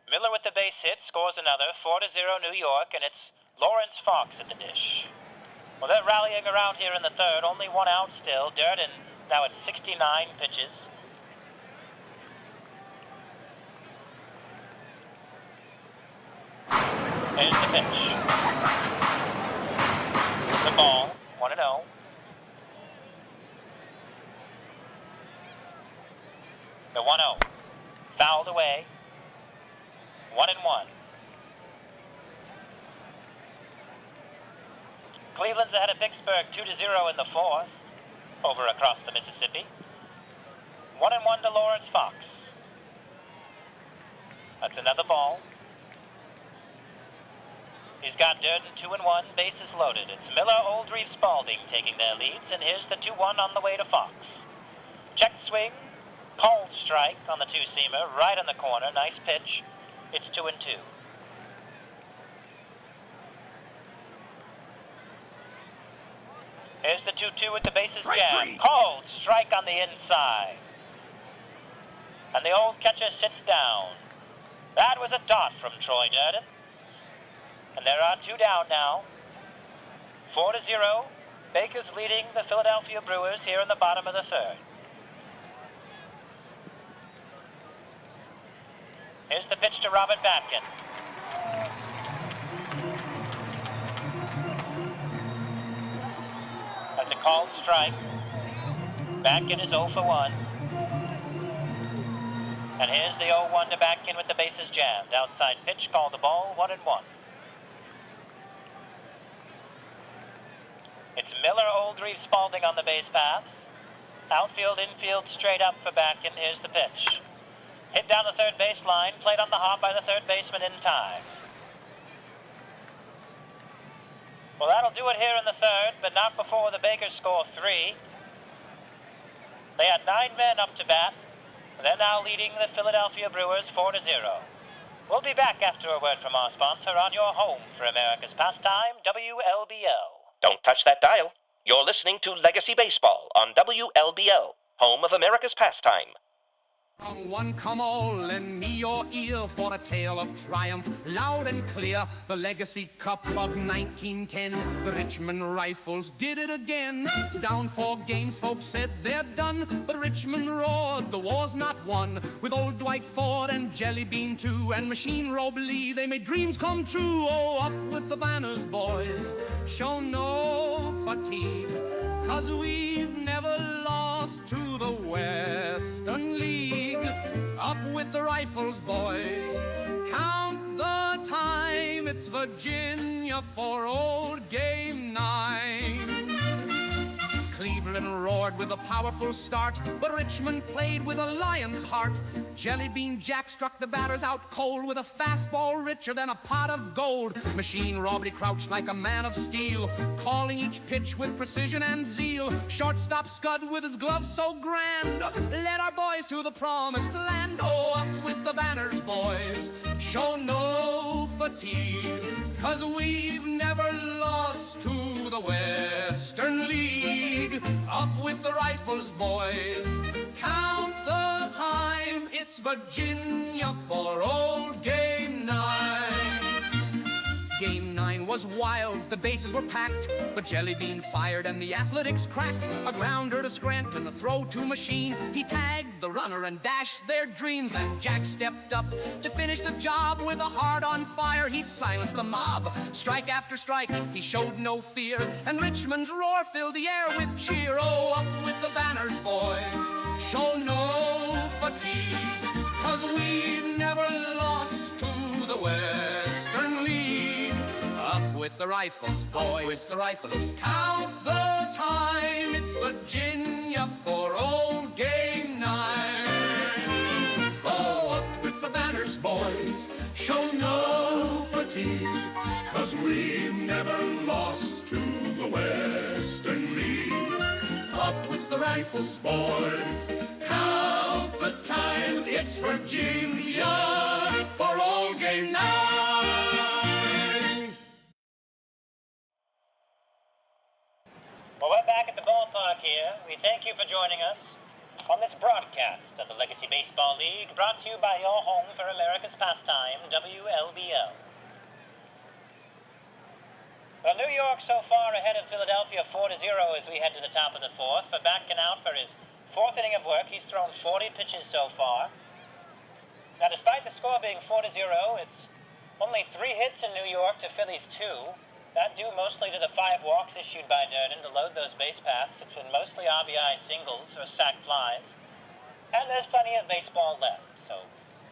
Miller with the base hit scores another, 4-0 New York, and it's Lawrence Fox at the dish. Well, they're rallying around here in the third. Only 1 out still. Durden now at 69 pitches. Here's the pitch. The ball, 1-0. The 1-0. Fouled away. 1-1. Cleveland's ahead of Vicksburg 2-0 in the fourth. Over across the Mississippi. 1-1 to Lawrence Fox. That's another ball. He's got Durden 2-1, bases loaded. It's Miller, Oldreeve, Spalding taking their leads, and here's the 2-1 on the way to Fox. Check swing, called strike on the two-seamer, right in the corner, nice pitch. It's 2-2. Here's the 2-2 with the bases jammed. Called strike on the inside. And the old catcher sits down. That was a dot from Troy Durden. And there are 2 down now. 4-0. Baker's leading the Philadelphia Brewers here in the bottom of the third. Here's the pitch to Robert Batkin. That's a called strike. Batkin is 0 for 1. And here's the 0-1 to Batkin with the bases jammed. Outside pitch, called the ball, 1-1. It's Miller, Oldreeve, Spalding on the base paths. Outfield, infield, straight up for Batkin. Here's the pitch. Hit down the third baseline, played on the hop by the third baseman in time. Well, that'll do it here in the third, but not before the Bakers score 3. They had 9 men up to bat. They're now leading the Philadelphia Brewers 4-0. We'll be back after a word from our sponsor on your home for America's pastime, WLBL. Don't touch that dial. You're listening to Legacy Baseball on WLBL, home of America's pastime. One come all, lend me your ear for a tale of triumph, loud and clear. The Legacy Cup of 1910, the Richmond Rifles did it again. Down 4 games, folks said they're done, but Richmond roared, the war's not won. With old Dwight Ford and Jelly Bean too, and Machine Rob Lee, they made dreams come true. Oh, up with the banners, boys, show no fatigue, 'cause we've never lost to the Western League. Up with the Rifles, boys, count the time, it's Virginia for old game 9. Cleveland roared with a powerful start, but Richmond played with a lion's heart. Jelly Bean Jack struck the batters out cold with a fastball richer than a pot of gold. Machine Robley crouched like a man of steel, calling each pitch with precision and zeal. Shortstop Scud with his gloves so grand led our boys to the promised land. Oh, up with the banners, boys, show no fatigue, 'cause we've never lost to the Western League. Up with the Rifles, boys, count the time, it's Virginia for old game 9. Game 9 was wild, the bases were packed, but Jelly Bean fired and the Athletics cracked. A grounder to Scranton, a throw to Machine. He tagged the runner and dashed their dreams. Then Jack stepped up to finish the job with a heart on fire. He silenced the mob, strike after strike, he showed no fear, and Richmond's roar filled the air with cheer. Oh, up with the banners, boys, show no fatigue, 'cause we've never lost to the Western League. Up with the Rifles, boys, with the Rifles, count the time, it's Virginia for old game 9. Oh, up with the banners, boys, show no fatigue, 'cause we've never lost to the Western League. Up with the Rifles, boys, count the time, it's Virginia for old game 9. Well, we're back at the ballpark here. We thank you for joining us on this broadcast of the Legacy Baseball League, brought to you by your home for America's pastime, WLBL. Well, New York so far ahead of Philadelphia 4-0 as we head to the top of the fourth. For Batkin out for his 4th inning of work, he's thrown 40 pitches so far. Now, despite the score being 4-0, it's only 3 hits in New York to Philly's 2. That due mostly to the 5 walks issued by Durden to load those base paths. It's been mostly RBI singles or sac flies. And there's plenty of baseball left. So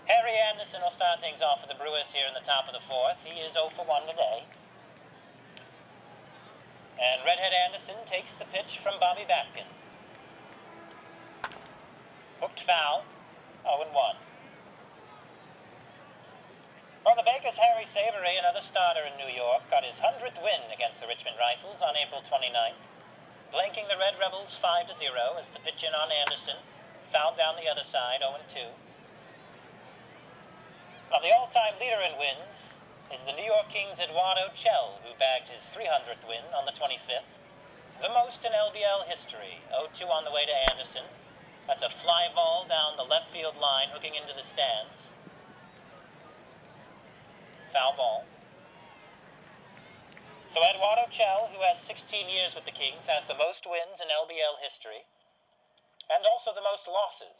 Harry Anderson will start things off for the Brewers here in the top of the 4th. He is 0 for 1 today. And Redhead Anderson takes the pitch from Bobby Batkin. Hooked foul, 0-1. Well, the Bakers' Harry Savory, another starter in New York, got his 100th win against the Richmond Rifles on April 29th, blanking the Red Rebels 5-0 as the pitch in on Anderson fouled down the other side 0-2. Now, the all-time leader in wins is the New York Kings' Eduardo Chell, who bagged his 300th win on the 25th, the most in LBL history. 0-2 on the way to Anderson. That's a fly ball down the left field line, hooking into the stands. Foul ball. So Eduardo Chell, who has 16 years with the Kings, has the most wins in LBL history, and also the most losses.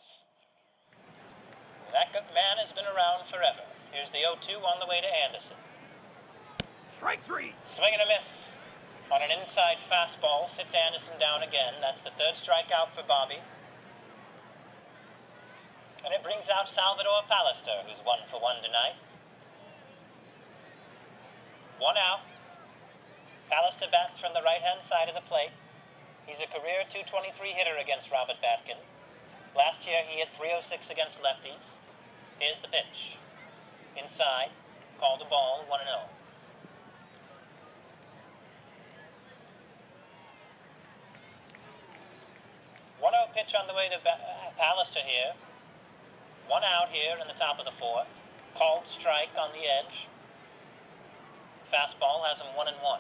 That man has been around forever. Here's the 0-2 on the way to Anderson. Strike three. Swing and a miss. On an inside fastball, sits Anderson down again. That's the third strikeout for Bobby. And it brings out Salvador Pallister, who's 1 for 1 tonight. 1 out. Pallister bats from the right-hand side of the plate. He's a career .223 hitter against Robert Batkin. Last year he hit .306 against lefties. Here's the pitch. Inside, called a ball, 1-0. 1-0 pitch on the way to Pallister here. 1 out here in the top of the 4th. Called strike on the edge. Fastball has him 1-1.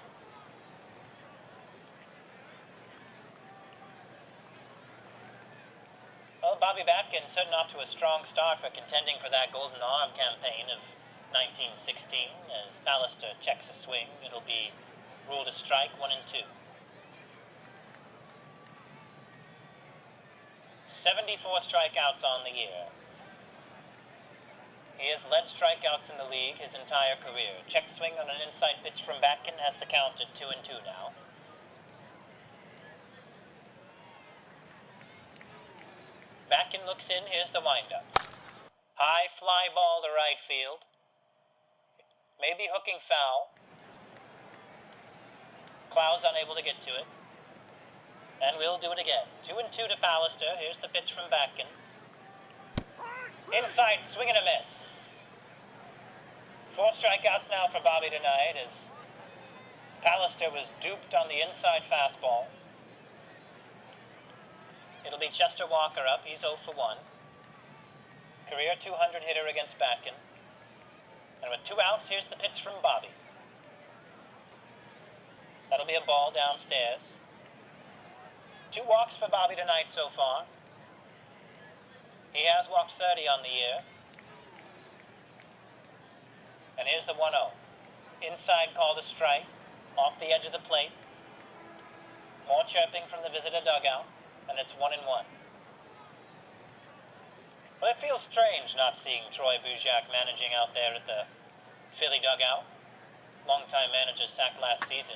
Well, Bobby Batkin setting off to a strong start for contending for that Golden Arm campaign of 1916. As Pallister checks a swing, it'll be ruled a strike, 1-2. 74 strikeouts on the year. He has led strikeouts in the league his entire career. Check swing on an inside pitch from Batkin has the count at 2-2 now. Batkin looks in, here's the windup. High fly ball to right field. Maybe hooking foul. Cloud's unable to get to it. And we'll do it again. 2-2 to Pallister. Here's the pitch from Batkin. Inside, swing and a miss. 4 strikeouts now for Bobby tonight as Pallister was duped on the inside fastball. It'll be Chester Walker up. He's 0 for 1. Career .200 hitter against Batkin. And with 2 outs, here's the pitch from Bobby. That'll be a ball downstairs. 2 walks for Bobby tonight so far. He has walked 30 on the year. And here's the 1-0. Inside called a strike. Off the edge of the plate. More chirping from the visitor dugout. And it's 1-1. Well, it feels strange not seeing Troy Bujak managing out there at the Philly dugout. Longtime manager sacked last season.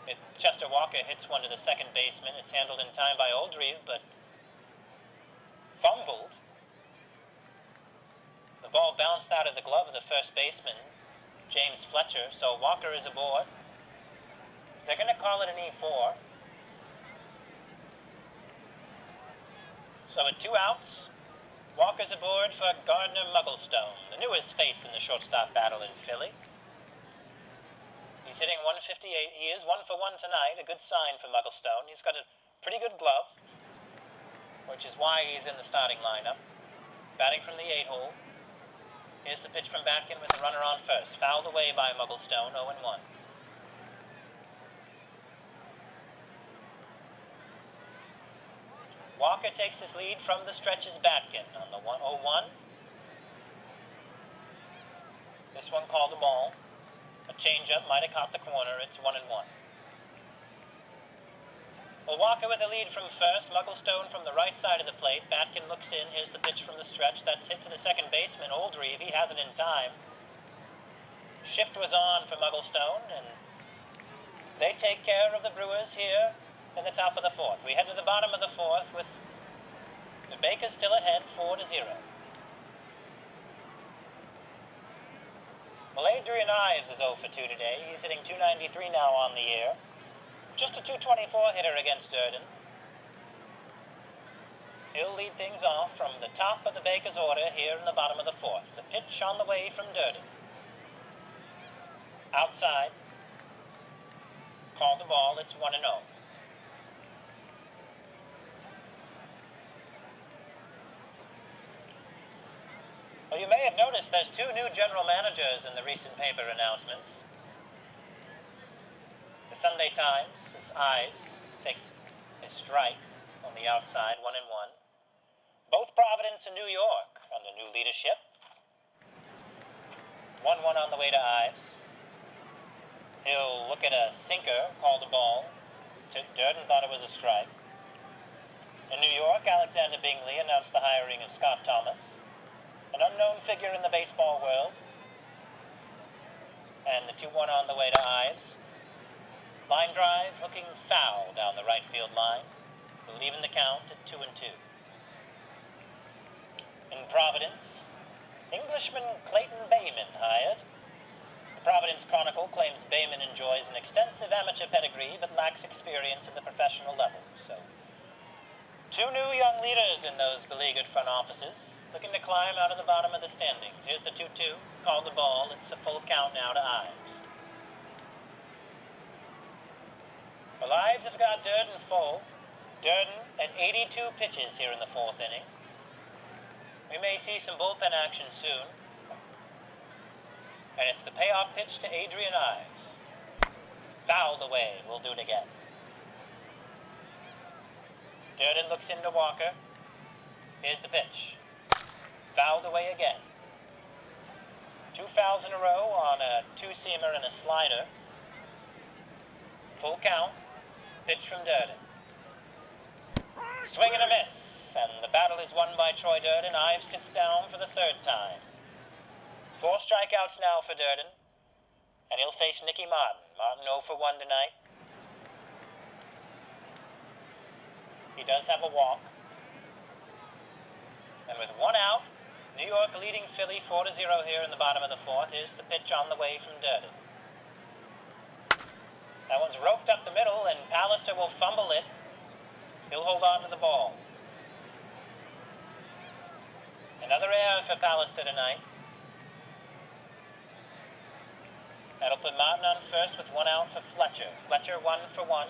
If Chester Walker hits one to the second baseman, it's handled in time by Oldreive, but fumbled. The ball bounced out of the glove of the first baseman, James Fletcher, so Walker is aboard. They're going to call it an E4. So with 2 outs, Walker's aboard for Gardner Mugglestone, the newest face in the shortstop battle in Philly. He's hitting .158. He is 1 for 1 tonight, a good sign for Mugglestone. He's got a pretty good glove, which is why he's in the starting lineup. Batting from the 8-hole. Here's the pitch from Batkin with the runner on first. Fouled away by Mugglestone, 0-1. Walker takes his lead from the stretches Batkin on the 1-0-1. This one called a ball. A changeup might have caught the corner. It's 1-1. Well, Walker with the lead from first. Mugglestone from the right side of the plate. Batkin looks in. Here's the pitch from the stretch. That's hit to the second baseman, Oldreive. He has it in time. Shift was on for Mugglestone, and they take care of the Brewers here in the top of the 4th. We head to the bottom of the 4th with the Bakers still ahead, 4-0. Well, Adrian Ives is 0 for 2 today. He's hitting .293 now on the year. Just a .224 hitter against Durden. He'll lead things off from the top of the Bakers order here in the bottom of the 4th. The pitch on the way from Durden. Outside. Called the ball. It's 1-0. Well, you may have noticed there's 2 new general managers in the recent paper announcements. The Sunday Times, its Ives, takes a strike on the outside, 1-1. Both Providence and New York under new leadership. 1-1 on the way to Ives. He'll look at a sinker, call the ball. Durden thought it was a strike. In New York, Alexander Bingley announced the hiring of Scott Thomas, an unknown figure in the baseball world. And the 2-1 on the way to Ives. Line drive, hooking foul down the right field line. We'll even the count at 2-2. In Providence, Englishman Clayton Bayman hired. The Providence Chronicle claims Bayman enjoys an extensive amateur pedigree but lacks experience at the professional level. So, 2 new young leaders in those beleaguered front offices, looking to climb out of the bottom of the standings. Here's the 2-2, called the ball. It's a full count now to Ives. Well, Ives have got Durden full. Durden at 82 pitches here in the 4th inning. We may see some bullpen action soon. And it's the payoff pitch to Adrian Ives. Fouled away. We'll do it again. Durden looks into Walker. Here's the pitch. Fouled away again. 2 fouls in a row on a 2-seamer and a slider. Full count. Pitch from Durden. Swing and a miss. And the battle is won by Troy Durden. Ives sits down for the 3rd time. 4 strikeouts now for Durden. And he'll face Nicky Martin. Martin 0 for 1 tonight. He does have a walk. And with 1 out, New York leading Philly 4-0 here in the bottom of the 4th. Here's the pitch on the way from Durden. That one's roped up the middle, and Pallister will fumble it. He'll hold on to the ball. Another error for Pallister tonight. That'll put Martin on first with 1 out for Fletcher. Fletcher 1 for 1.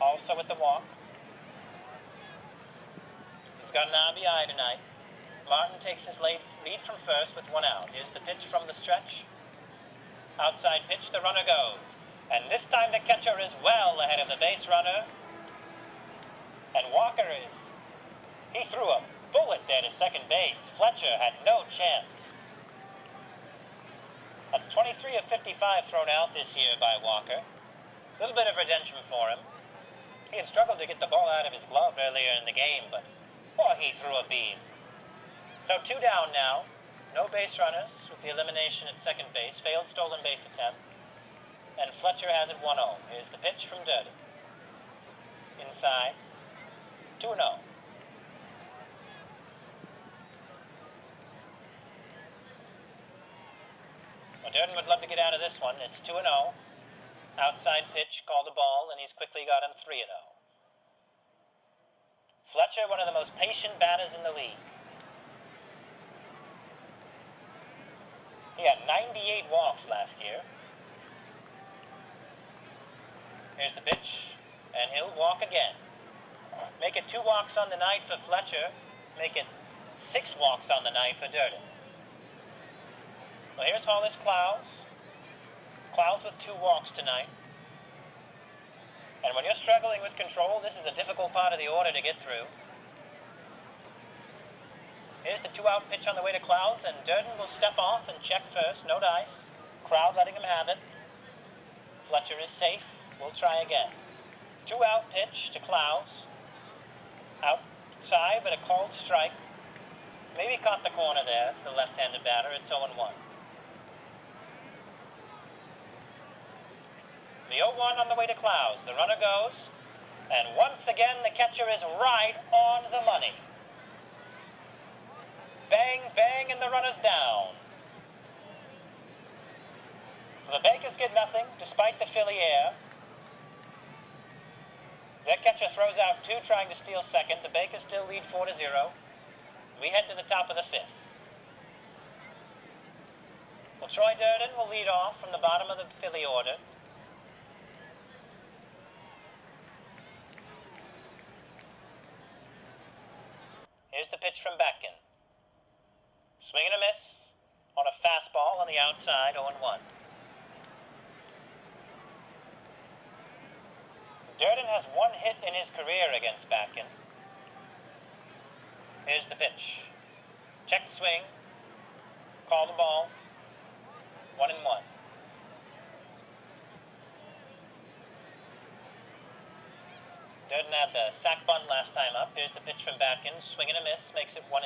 Also with the walk. He's got an RBI tonight. Martin takes his lead from first with 1 out. Here's the pitch from the stretch. Outside pitch, the runner goes. And this time the catcher is well ahead of the base runner. And Walker he threw a bullet there to second base. Fletcher had no chance. A 23 of 55 thrown out this year by Walker. A little bit of redemption for him. He had struggled to get the ball out of his glove earlier in the game, but he threw a beam. So 2 down now. No base runners with the elimination at second base. Failed stolen base attempt. And Fletcher has it 1-0. Here's the pitch from Durden. Inside. 2-0. Well, Durden would love to get out of this one. It's 2-0. Outside pitch, called a ball, and he's quickly got him 3-0. Fletcher, one of the most patient batters in the league. He had 98 walks last year. Here's the pitch, and he'll walk again. Make it 2 walks on the night for Fletcher. Make it 6 walks on the night for Durden. Well, here's Hollis Clowes. Clowes with 2 walks tonight. And when you're struggling with control, this is a difficult part of the order to get through. Here's the 2-out pitch on the way to Clowes, and Durden will step off and check first. No dice. Crowd letting him have it. Fletcher is safe. We'll try again. 2-out pitch to Clowes. Outside, but a called strike. Maybe caught the corner there. It's the left-handed batter. It's 0-1. The 0-1 on the way to Clowes. The runner goes. And once again, the catcher is right on the money. Bang, bang, and the runner's down. So the Bakers get nothing, despite the Philly air. Their catcher throws out 2, trying to steal second. The Bakers still lead 4-0. We head to the top of the 5th. Well, Troy Durden will lead off from the bottom of the Philly order. Here's the pitch from Batkin. Swing and a miss on a fastball on the outside, 0-1. Durden has one hit in his career against Batkin. Here's the pitch. Check swing. Call the ball. 1-1. Durden had the sac bunt last time up. Here's the pitch from Batkin. Swing and a miss makes it 1-2.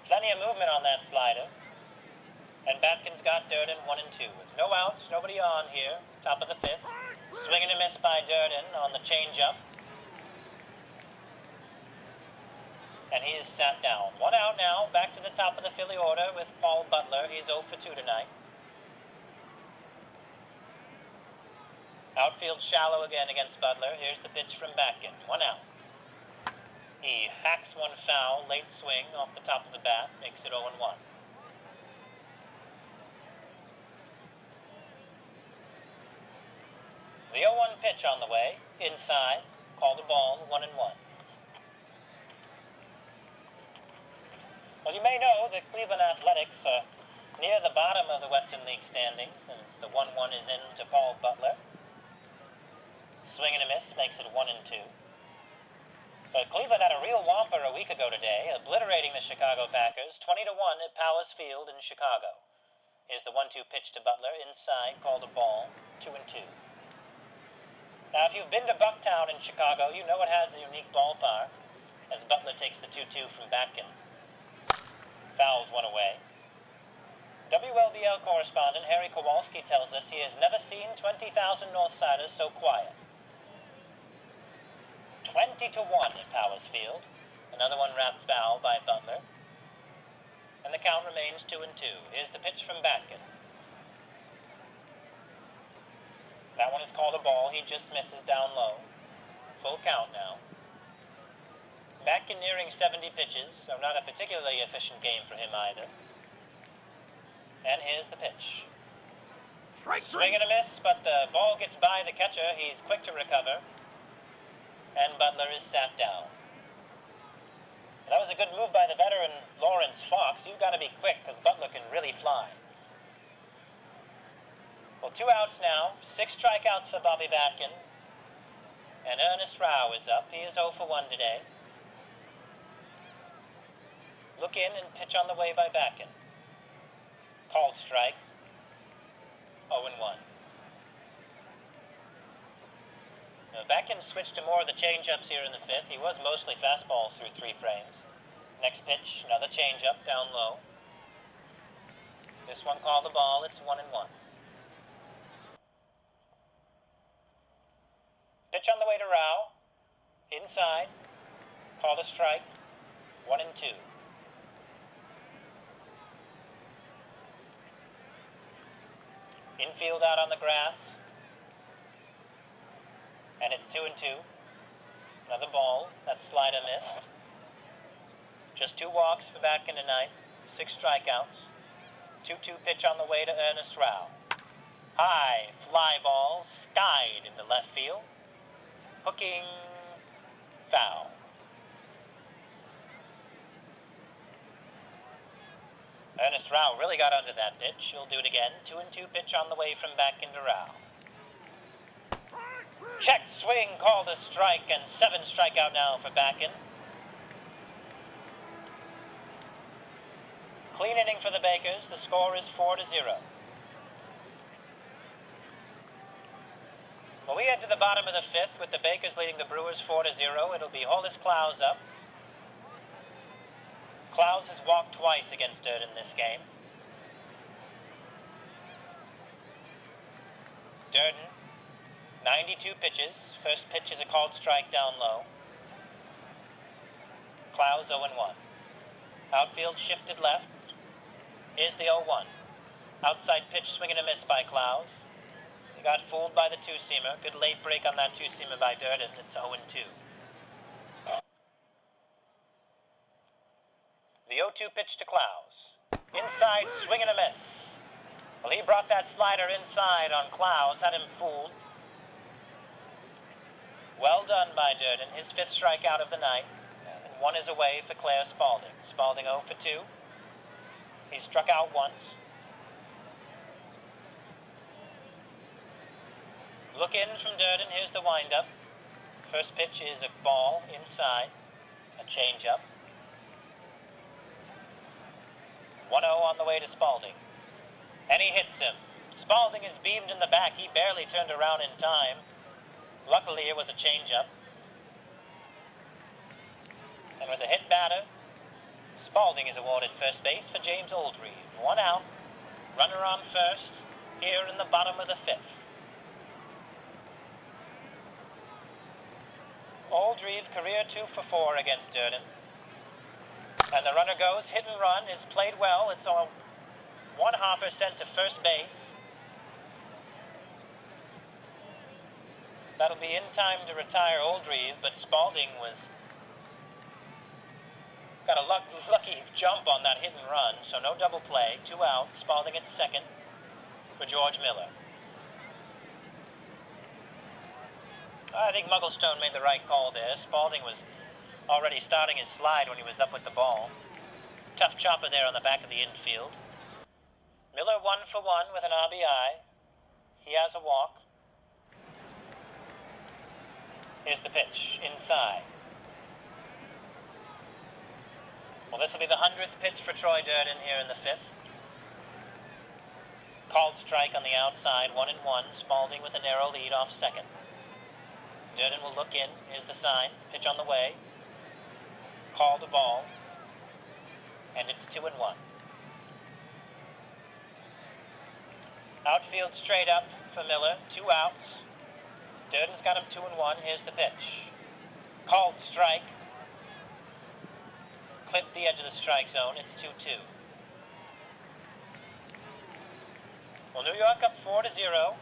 Plenty of movement on that slider. And Batkin's got Durden 1-2. With no outs, nobody on here. Top of the fifth. Swing and a miss by Durden on the changeup. And he is sat down. 1 out now. Back to the top of the Philly order with Paul Butler. He's 0 for 2 tonight. Outfield shallow again against Butler. Here's the pitch from Batkin. 1 out. He hacks one foul. Late swing off the top of the bat. Makes it 0-1. The 0-1 pitch on the way, inside, call the ball, 1-1. Well, you may know that Cleveland Athletics are near the bottom of the Western League standings, and the 1-1 is in to Paul Butler. Swing and a miss makes it 1-2. But Cleveland had a real whomper a week ago today, obliterating the Chicago Packers, 20-1 at Powers Field in Chicago. Here's the 1-2 pitch to Butler, inside, called a ball, 2-2. Now, if you've been to Bucktown in Chicago, you know it has a unique ballpark, as Butler takes the 2-2 from Batkin. Fouls one away. WLBL correspondent Harry Kowalski tells us he has never seen 20,000 Northsiders so quiet. 20-1 at Powers Field. Another one wrapped foul by Butler. And the count remains 2-2. Here's the pitch from Batkin. That one is called a ball. He just misses down low. Full count now. Batkin nearing 70 pitches, so not a particularly efficient game for him either. And here's the pitch. Strike Swing 3. and a miss, but the ball gets by the catcher. He's quick to recover. And Butler is sat down. That was a good move by the veteran Lawrence Fox. You've got to be quick, because Butler can really fly. Well, 2 outs now, 6 strikeouts for Bobby Batkin. And Ernest Rao is up. He is 0 for 1 today. Look in and pitch on the way by Batkin. Called strike. 0-1. Now, Batkin switched to more of the changeups here in the fifth. He was mostly fastballs through 3 frames. Next pitch, another changeup down low. This one called the ball. It's 1-1. Pitch on the way to Rao. Inside. Called a strike. 1-2. Infield out on the grass. And it's 2-2. Another ball. That slider missed. Just 2 walks for Batkin tonight. 6 strikeouts. 2-2 pitch on the way to Ernest Rao. High fly ball skied into left field. Hooking, foul. Ernest Rao really got onto that pitch. He'll do it again. 2-2 pitch on the way from Batkin to Rao. Check swing, called a strike, and 7 strikeout now for Batkin. Clean inning for the Bakers. The score is 4-0. Well, we head to the bottom of the fifth with the Bakers leading the Brewers 4-0. It'll be Hollis Clowes up. Clowes has walked twice against Durden this game. Durden, 92 pitches. First pitch is a called strike down low. Clowes 0-1. Outfield shifted left. Here's the 0-1. Outside pitch, swing and a miss by Clowes. He got fooled by the two-seamer. Good late break on that two-seamer by Durden. It's 0-2. The 0-2 pitch to Clowes. Inside, swing and a miss. Well, he brought that slider inside on Clowes, had him fooled. Well done by Durden, his 5th strikeout of the night. And 1 is away for Claire Spalding. Spalding 0 for 2. He struck out once. Look in from Durden, here's the windup. First pitch is a ball inside, a changeup. 1-0 on the way to Spalding. And he hits him. Spalding is beamed in the back. He barely turned around in time. Luckily, it was a changeup. And with a hit batter, Spalding is awarded first base for James Oldreeve. 1 out. Runner on first, here in the bottom of the 5th. Oldreeve, career 2 for 4 against Durden. And the runner goes, hit and run, is played well. It's a 1 hopper sent to first base. That'll be in time to retire Oldreeve, but Spalding got a lucky jump on that hit and run, so no double play. 2 out, Spalding at second for George Miller. I think Mugglestone made the right call there. Spalding was already starting his slide when he was up with the ball. Tough chopper there on the back of the infield. Miller 1 for 1 with an RBI. He has a walk. Here's the pitch, inside. Well, this will be the 100th pitch for Troy Durden here in the 5th. Called strike on the outside, 1-1. Spalding with a narrow lead off second. Durden will look in. Here's the sign. Pitch on the way. Call the ball. And it's 2-1. Outfield straight up for Miller. 2 outs. Durden's got him 2-1. Here's the pitch. Called strike. Clipped the edge of the strike zone. It's 2-2. Well, New York up 4-0.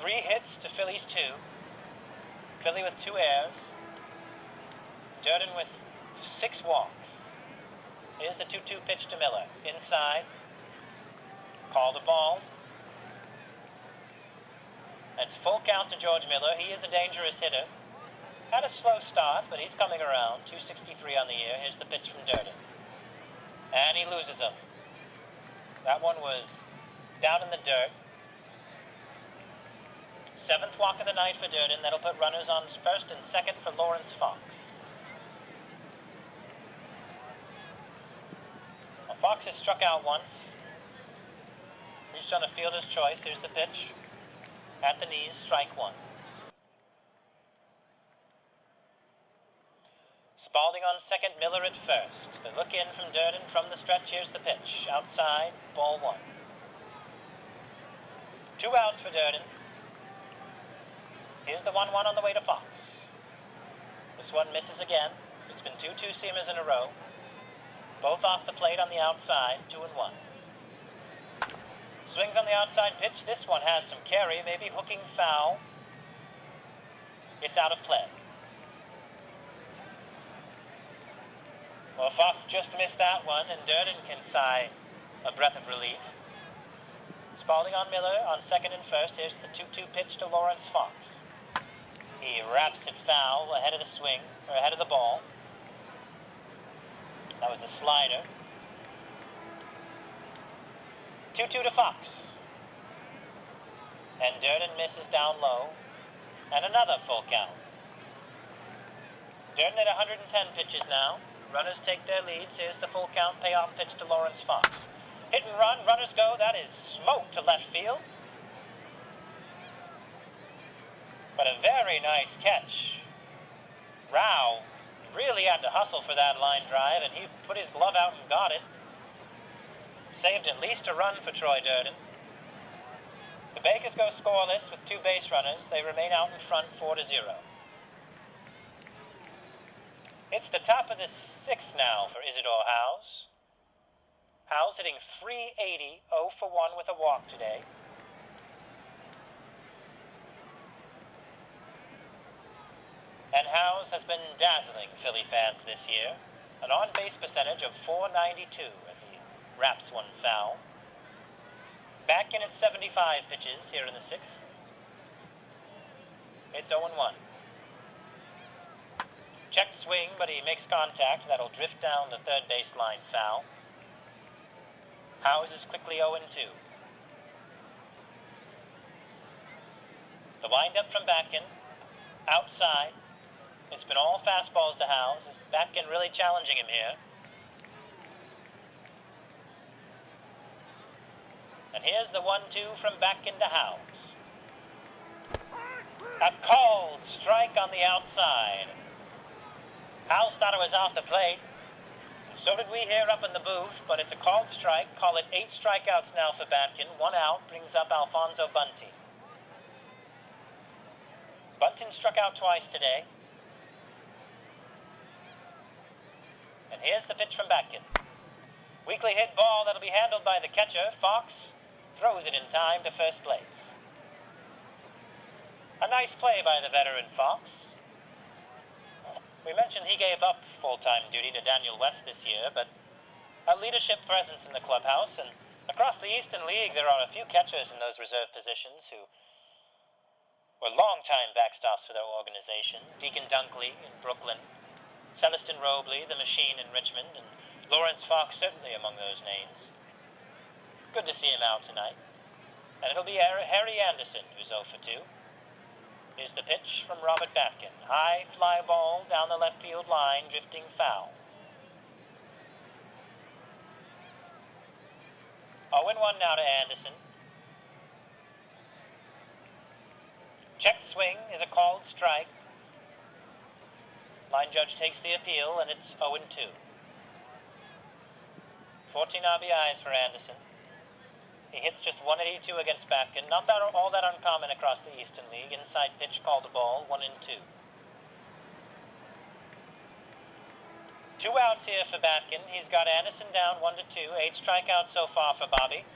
3 hits to Philly's 2. Philly with 2 errors. Durden with 6 walks. Here's the 2-2 pitch to Miller. Inside. Called a ball. That's full count to George Miller. He is a dangerous hitter. Had a slow start, but he's coming around. 263 on the year. Here's the pitch from Durden. And he loses him. That one was down in the dirt. 7th walk of the night for Durden. That'll put runners on first and second for Lawrence Fox. Well, Fox has struck out once. Reached on a fielder's choice. Here's the pitch. At the knees, strike 1. Spalding on second, Miller at first. The look in from Durden from the stretch. Here's the pitch. Outside, ball 1. 2 outs for Durden. Here's the 1-1 on the way to Fox. This one misses again. It's been 2 two-seamers in a row. Both off the plate on the outside, 2-1. Swings on the outside pitch. This one has some carry, maybe hooking foul. It's out of play. Well, Fox just missed that one, and Durden can sigh a breath of relief. Spalding on Miller on second and first. Here's the 2-2 pitch to Lawrence Fox. He wraps it foul ahead of the swing, or ahead of the ball. That was a slider. 2-2 to Fox. And Durden misses down low. And another full count. Durden at 110 pitches now. Runners take their leads. Here's the full count payoff pitch to Lawrence Fox. Hit and run, runners go. That is smoke to left field. But a very nice catch. Rao really had to hustle for that line drive, and he put his glove out and got it. Saved at least a run for Troy Durden. The Bakers go scoreless with 2 base runners. They remain out in front 4-0. It's the top of the 6th now for Isidore Howes. Howes hitting .380, 0 for 1 with a walk today. And Howes has been dazzling Philly fans this year. An on-base percentage of .492 as he wraps one foul. Batkin at 75 pitches here in the sixth. It's 0-1. Check swing, but he makes contact. That'll drift down the third baseline foul. Howes is quickly 0-2. The windup from Batkin. Outside. It's been all fastballs to Howes. Batkin really challenging him here. And here's the 1-2 from Batkin to Howes. A called strike on the outside. Howes thought it was off the plate. So did we here up in the booth, but it's a called strike. Call it 8 strikeouts now for Batkin. 1 out brings up Alfonso Bunting. Bunting struck out twice today. And here's the pitch from Batkin. Weakly hit ball that'll be handled by the catcher. Fox throws it in time to first base. A nice play by the veteran Fox. We mentioned he gave up full-time duty to Daniel West this year, but a leadership presence in the clubhouse, and across the Eastern League there are a few catchers in those reserve positions who were long-time backstops for their organization. Deacon Dunkley in Brooklyn, Celestin Robley, the Machine in Richmond, and Lawrence Fox certainly among those names. Good to see him out tonight. And it'll be Harry Anderson who's 0 for 2. Here's the pitch from Robert Batkin. High fly ball down the left field line, drifting foul. 0-1 now to Anderson. Check swing is a called strike. Line judge takes the appeal, and it's 0-2. 14 RBIs for Anderson. He hits just 182 against Batkin. Not all that uncommon across the Eastern League. Inside pitch called a ball, 1-2. 2 outs here for Batkin. He's got Anderson down 1-2. 8 strikeouts so far for Bobby.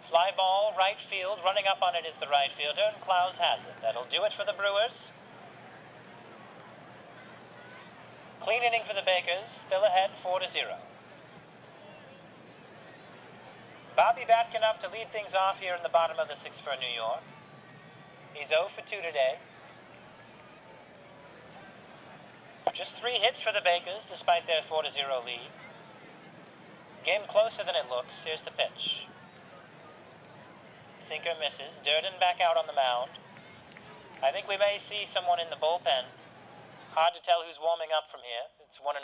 Fly ball, right field. Running up on it is the right fielder, and Klaus has it. That'll do it for the Brewers. Clean inning for the Bakers. Still ahead, 4-0. Bobby Batkin up to lead things off here in the bottom of the sixth for New York. He's 0 for 2 today. Just 3 hits for the Bakers, despite their 4-0 lead. Game closer than it looks. Here's the pitch. Sinker misses. Durden back out on the mound. I think we may see someone in the bullpen. Hard to tell who's warming up from here. It's 1-0.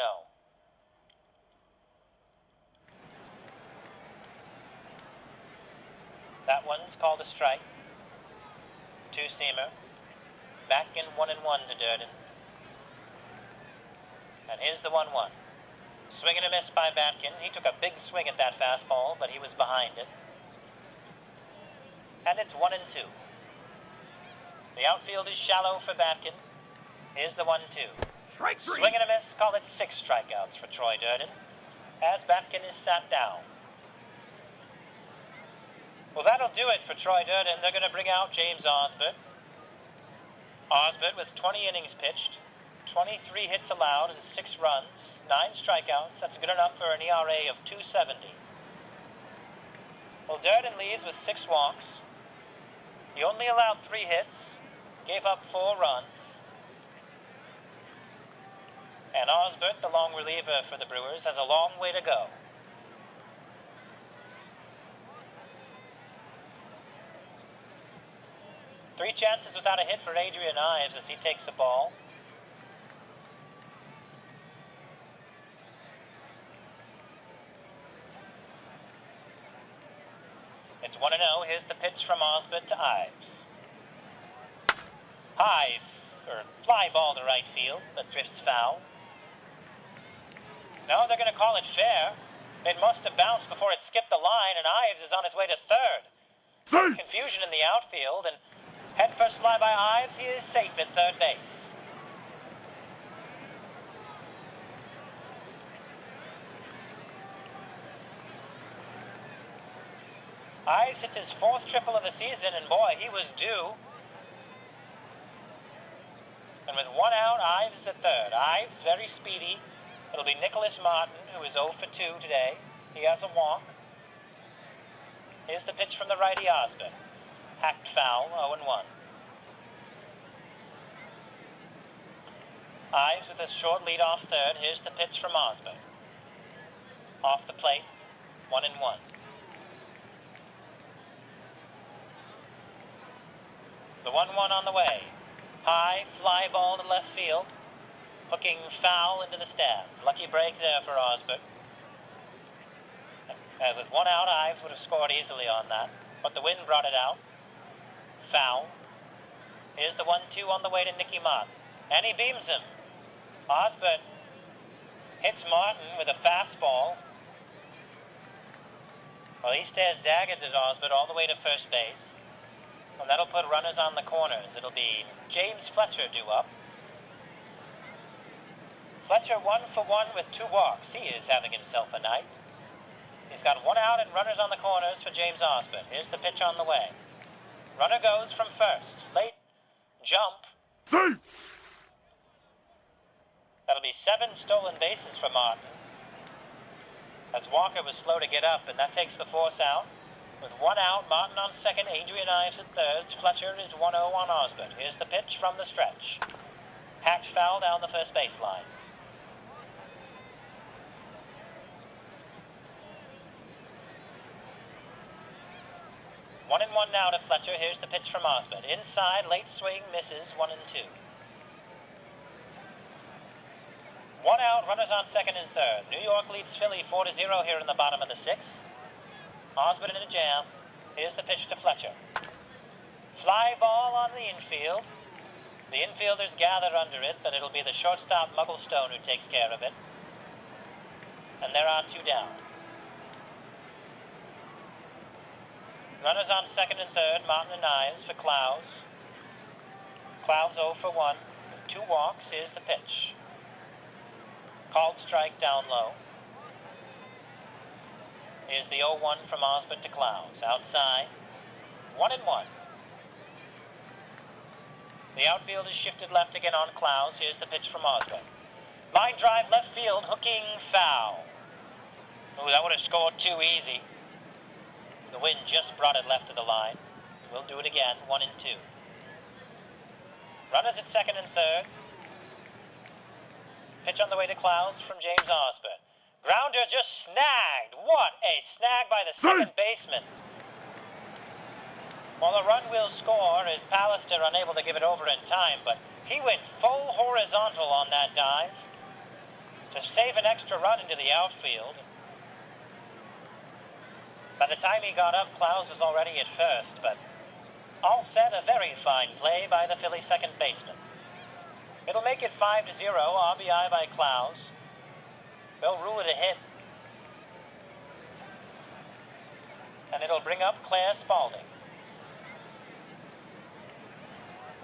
That one's called a strike. 2-seamer. Batkin 1-1 to Durden. And here's the 1-1. Swing and a miss by Batkin. He took a big swing at that fastball, but he was behind it. And it's 1-2. The outfield is shallow for Batkin. Here's the 1-2. Strike 3. Swing and a miss. Call it 6 strikeouts for Troy Durden, as Batkin is sat down. Well, that'll do it for Troy Durden. They're going to bring out James Osbert. Osbert with 20 innings pitched, 23 hits allowed and 6 runs, 9 strikeouts. That's good enough for an ERA of 2.70. Well, Durden leaves with 6 walks. He only allowed 3 hits, gave up 4 runs. And Osbert, the long reliever for the Brewers, has a long way to go. Three chances without a hit for Adrian Ives as he takes the ball. It's 1-0. Here's the pitch from Osbert to Ives. High, or fly ball to right field, but drifts foul. No, they're going to call it fair. It must have bounced before it skipped the line, and Ives is on his way to third. Safe. Confusion in the outfield, and head first fly by Ives. He is safe at third base. Ives hits his 4th triple of the season, and boy, he was due. And with 1 out, Ives at third. Ives very speedy, It'll be Nicholas Martin, who is 0 for 2 today. He has a walk. Here's the pitch from the righty Osborne. Hacked foul, 0-1. Ives with a short lead off third. Here's the pitch from Osborne. Off the plate, 1-1. The 1-1 on the way. High fly ball to left field. Hooking foul into the stands. Lucky break there for Osborne. With one out, Ives would have scored easily on that, but the wind brought it out. Foul. Here's the 1-2 on the way to Nicky Martin. And he beams him. Osborne hits Martin with a fastball. Well, he stares daggers at Osborne all the way to first base. And that'll put runners on the corners. It'll be James Fletcher due up. Fletcher 1 for 1 with 2 walks. He is having himself a night. He's got 1 out and runners on the corners for James Osborne. Here's the pitch on the way. Runner goes from first. Late jump. Safe! That'll be 7 stolen bases for Martin. As Walker was slow to get up, and that takes the force out. With 1 out, Martin on second, Adrian Ives at third. Fletcher is 1-0 on Osborne. Here's the pitch from the stretch. Hacked foul down the first baseline. 1-1 now to Fletcher. Here's the pitch from Osborne. Inside, late swing, misses, 1-2. 1 out, runners on second and third. New York leads Philly 4-0 here in the bottom of the 6th. Osborne in a jam. Here's the pitch to Fletcher. Fly ball on the infield. The infielders gather under it, but it'll be the shortstop Mugglestone who takes care of it. And there are 2 down. Runners on second and third, Martin and Ives for Clouds. Clouds 0 for 1 with 2 walks. Here's the pitch. Called strike down low. Here's the 0-1 from Osborne to Clouds. Outside, 1-1. The outfield is shifted left again on Clouds. Here's the pitch from Osborne. Line drive left field, hooking foul. Ooh, that would have scored too easy. The wind just brought it left of the line. We'll do it again, 1-2. Runners at second and third. Pitch on the way to Clouds from James Osborne. Grounder just snagged. What a snag by the second baseman. Well, the run will score as Pallister unable to give it over in time, but he went full horizontal on that dive to save an extra run into the outfield. By the time he got up, Clouds was already at first, but all set, a very fine play by the Philly second baseman. It'll make it 5-0, RBI by Clouds. They'll rule it a hit. And it'll bring up Claire Spalding.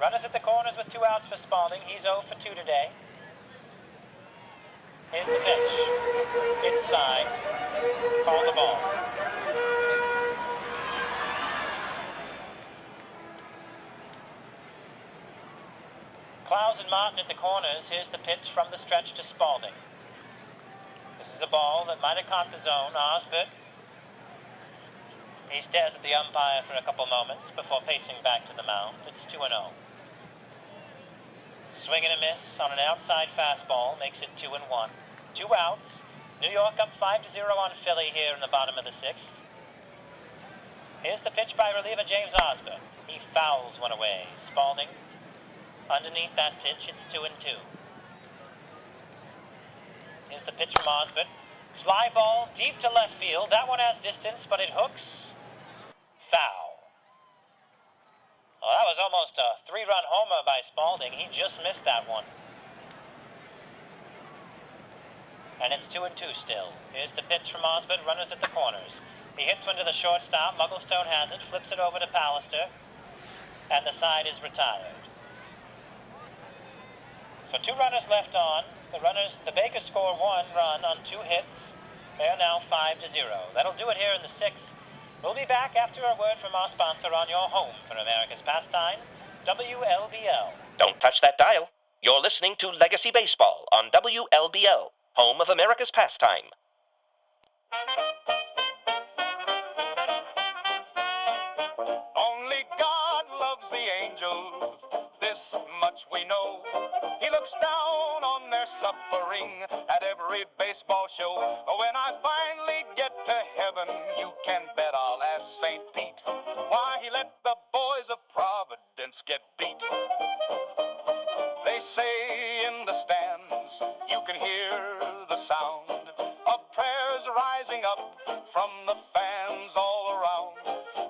Runners at the corners with 2 outs for Spalding. He's 0 for 2 today. Here's the pitch. Inside. Call the ball. Clouds and Martin at the corners. Here's the pitch from the stretch to Spalding. This is a ball that might have caught the zone. Osborne. He stares at the umpire for a couple moments before pacing back to the mound. It's 2-0. Swing and a miss on an outside fastball makes it 2-1. 2 outs. New York up 5-0 on Philly here in the bottom of the 6th. Here's the pitch by reliever James Osborne. He fouls one away. Spalding. Underneath that pitch, it's 2-2. Here's the pitch from Osborne. Fly ball deep to left field. That one has distance, but it hooks. Foul. Well, that was almost a 3-run homer by Spalding. He just missed that one. And it's 2-2 still. Here's the pitch from Osborne. Runners at the corners. He hits one to the shortstop. Mugglestone has it. Flips it over to Pallister. And the side is retired. So 2 runners left on. The Bakers score 1 run on 2 hits. They're now 5-0. That'll do it here in the 6th. We'll be back after a word from our sponsor on your home for America's pastime, WLBL. Don't touch that dial. You're listening to Legacy Baseball on WLBL, home of America's pastime. Only God loves the angels, this much we know. He looks down on their suffering at every baseball show. When I finally get to heaven, you can bet I'll ask St. Pete why he let the boys of Providence get beat. They say in the stands you can hear the sound of prayers rising up from the fans all around.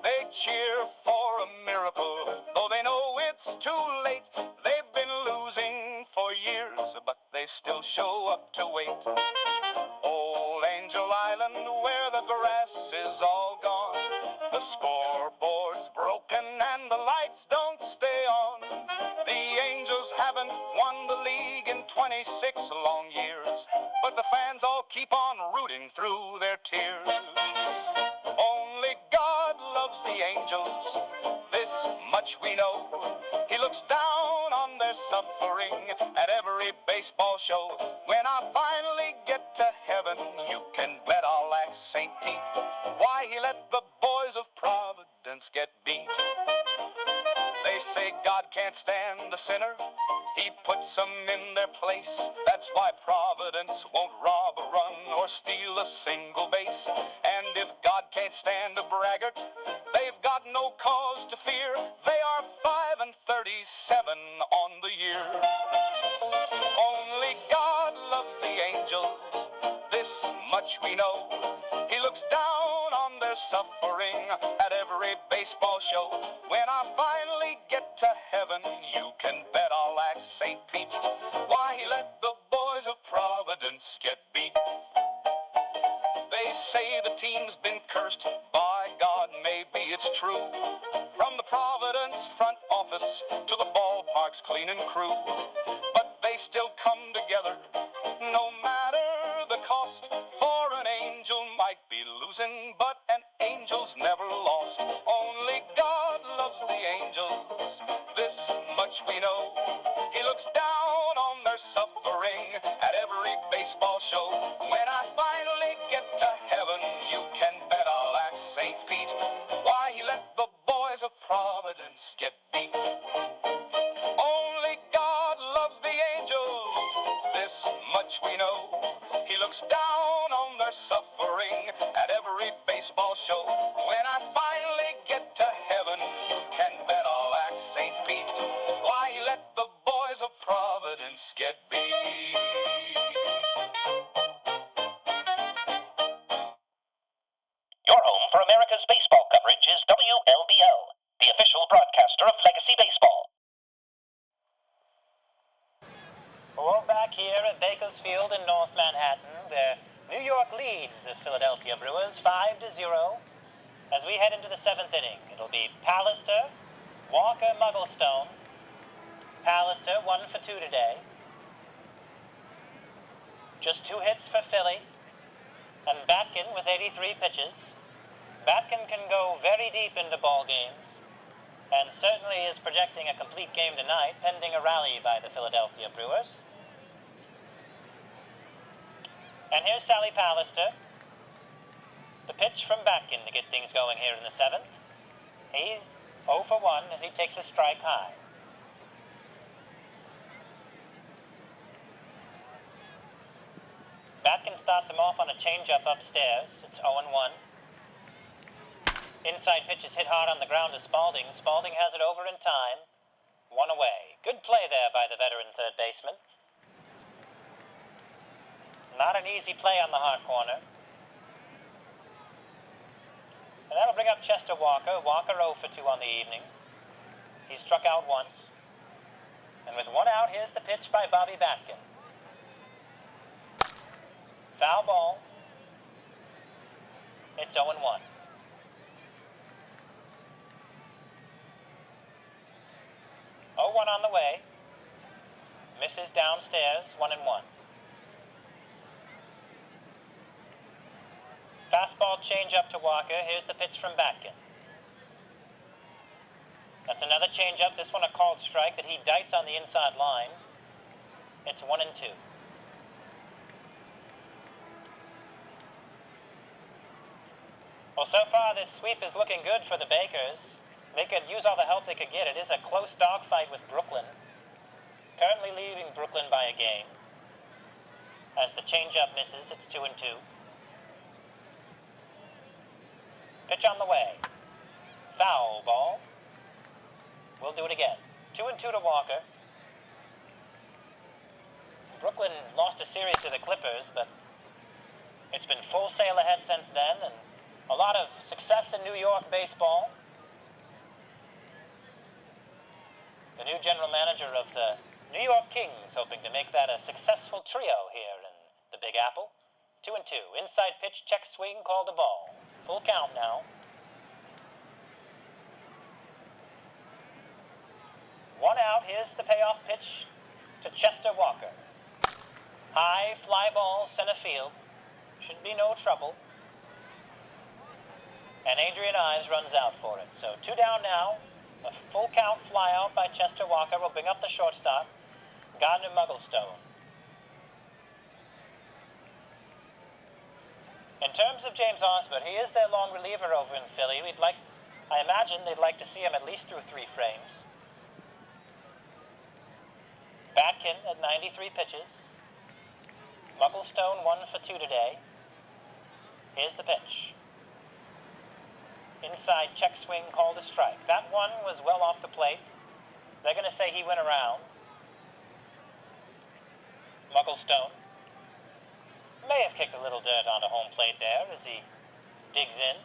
They cheer for a miracle, though they know it's too late. They've been losing for years, but they still show up to wait. Old Angel Island, where the grass is all gone, the scoreboard's broken and the lights don't stay on. The Angels haven't won the league in 26 long years, but the fans all keep on rooting through their tears. Only God loves the Angels, this much we know. He looks down on their suffering at every baseball show. When I finally get to heaven, you can bet I'll ask St. Pete why he let the boys of Providence get beat. They say God can't stand a sinner, he puts them in their place. That's why Providence won't rob a run or steal a single base. And if God can't stand a braggart, they've got no cause to fear. They are 5-37 on the year. Only God loves the Angels, this much we know. He looks down on their suffering at every baseball show. When I finally get to heaven, you can bet I'll ask St. Pete why he let the boys of Providence get beat. They say the team's been cursed by God, maybe it's true. From the Providence front office to the ballpark's cleaning crew. But they still come together, no matter the cost. For an angel might be losing, but an angel's never lost. Only God loves the Angels, this much we know. He looks down on their suffering at every baseball show. When I finally get to heaven, you can bet I'll ask St. Pete why he let the boys of Providence get beat. Only God loves the Angels, this much we know. He looks down on their suffering at every baseball show. When I finally get to heaven, you can bet I'll ask St. Pete why he let the boys of Providence get beat. Your home for America's baseball coverage is WLBL, the official broadcaster of Legacy Baseball. Well, back here at Bakersfield in North Manhattan, where New York leads the Philadelphia Brewers 5-0. As we head into the 7th inning, it'll be Pallister, Walker, Mugglestone. Pallister 1 for 2 today. Just 2 hits for Philly. And Batkin with 83 pitches. Batkin can go very deep into ball games, and certainly is projecting a complete game tonight, pending a rally by the Philadelphia Brewers. And here's Sally Pallister. The pitch from Batkin to get things going here in the 7th. He's 0 for 1 as he takes a strike high. Batkin starts him off on a changeup upstairs. It's 0-1. Inside pitch is hit hard on the ground to Spalding. Spalding has it over in time. 1 away. Good play there by the veteran third baseman. Not an easy play on the hard corner. And that'll bring up Chester Walker. Walker 0 for 2 on the evening. He struck out once. And with 1 out, here's the pitch by Bobby Batkin. Foul ball. It's 0-1. 0-1 on the way. Misses downstairs, 1-1. Fastball change up to Walker. Here's the pitch from Batkin. That's another change up. This one a called strike that he dites on the inside line. It's 1-2. Well, so far this sweep is looking good for the Bakers. They could use all the help they could get. It is a close dogfight with Brooklyn. Currently leading Brooklyn by a game. As the changeup misses, it's 2-2. Pitch on the way. Foul ball. We'll do it again. 2-2 to Walker. Brooklyn lost a series to the Clippers, but it's been full sail ahead since then, and a lot of success in New York baseball. The new general manager of the New York Kings hoping to make that a successful trio here in the Big Apple. 2-2. Inside pitch, check swing, called a ball. Full count now. 1 out. Here's the payoff pitch to Chester Walker. High fly ball, center field. Should be no trouble. And Adrian Ives runs out for it. So 2 down now. A full count fly out by Chester Walker will bring up the shortstop, Gardner Mugglestone. In terms of James Osbert, he is their long reliever over in Philly. I imagine they'd like to see him at least through 3 frames. Batkin at 93 pitches. Mugglestone 1 for 2 today. Here's the pitch. Inside check swing, called a strike. That one was well off the plate. They're going to say he went around. Mugglestone may have kicked a little dirt onto home plate there as he digs in.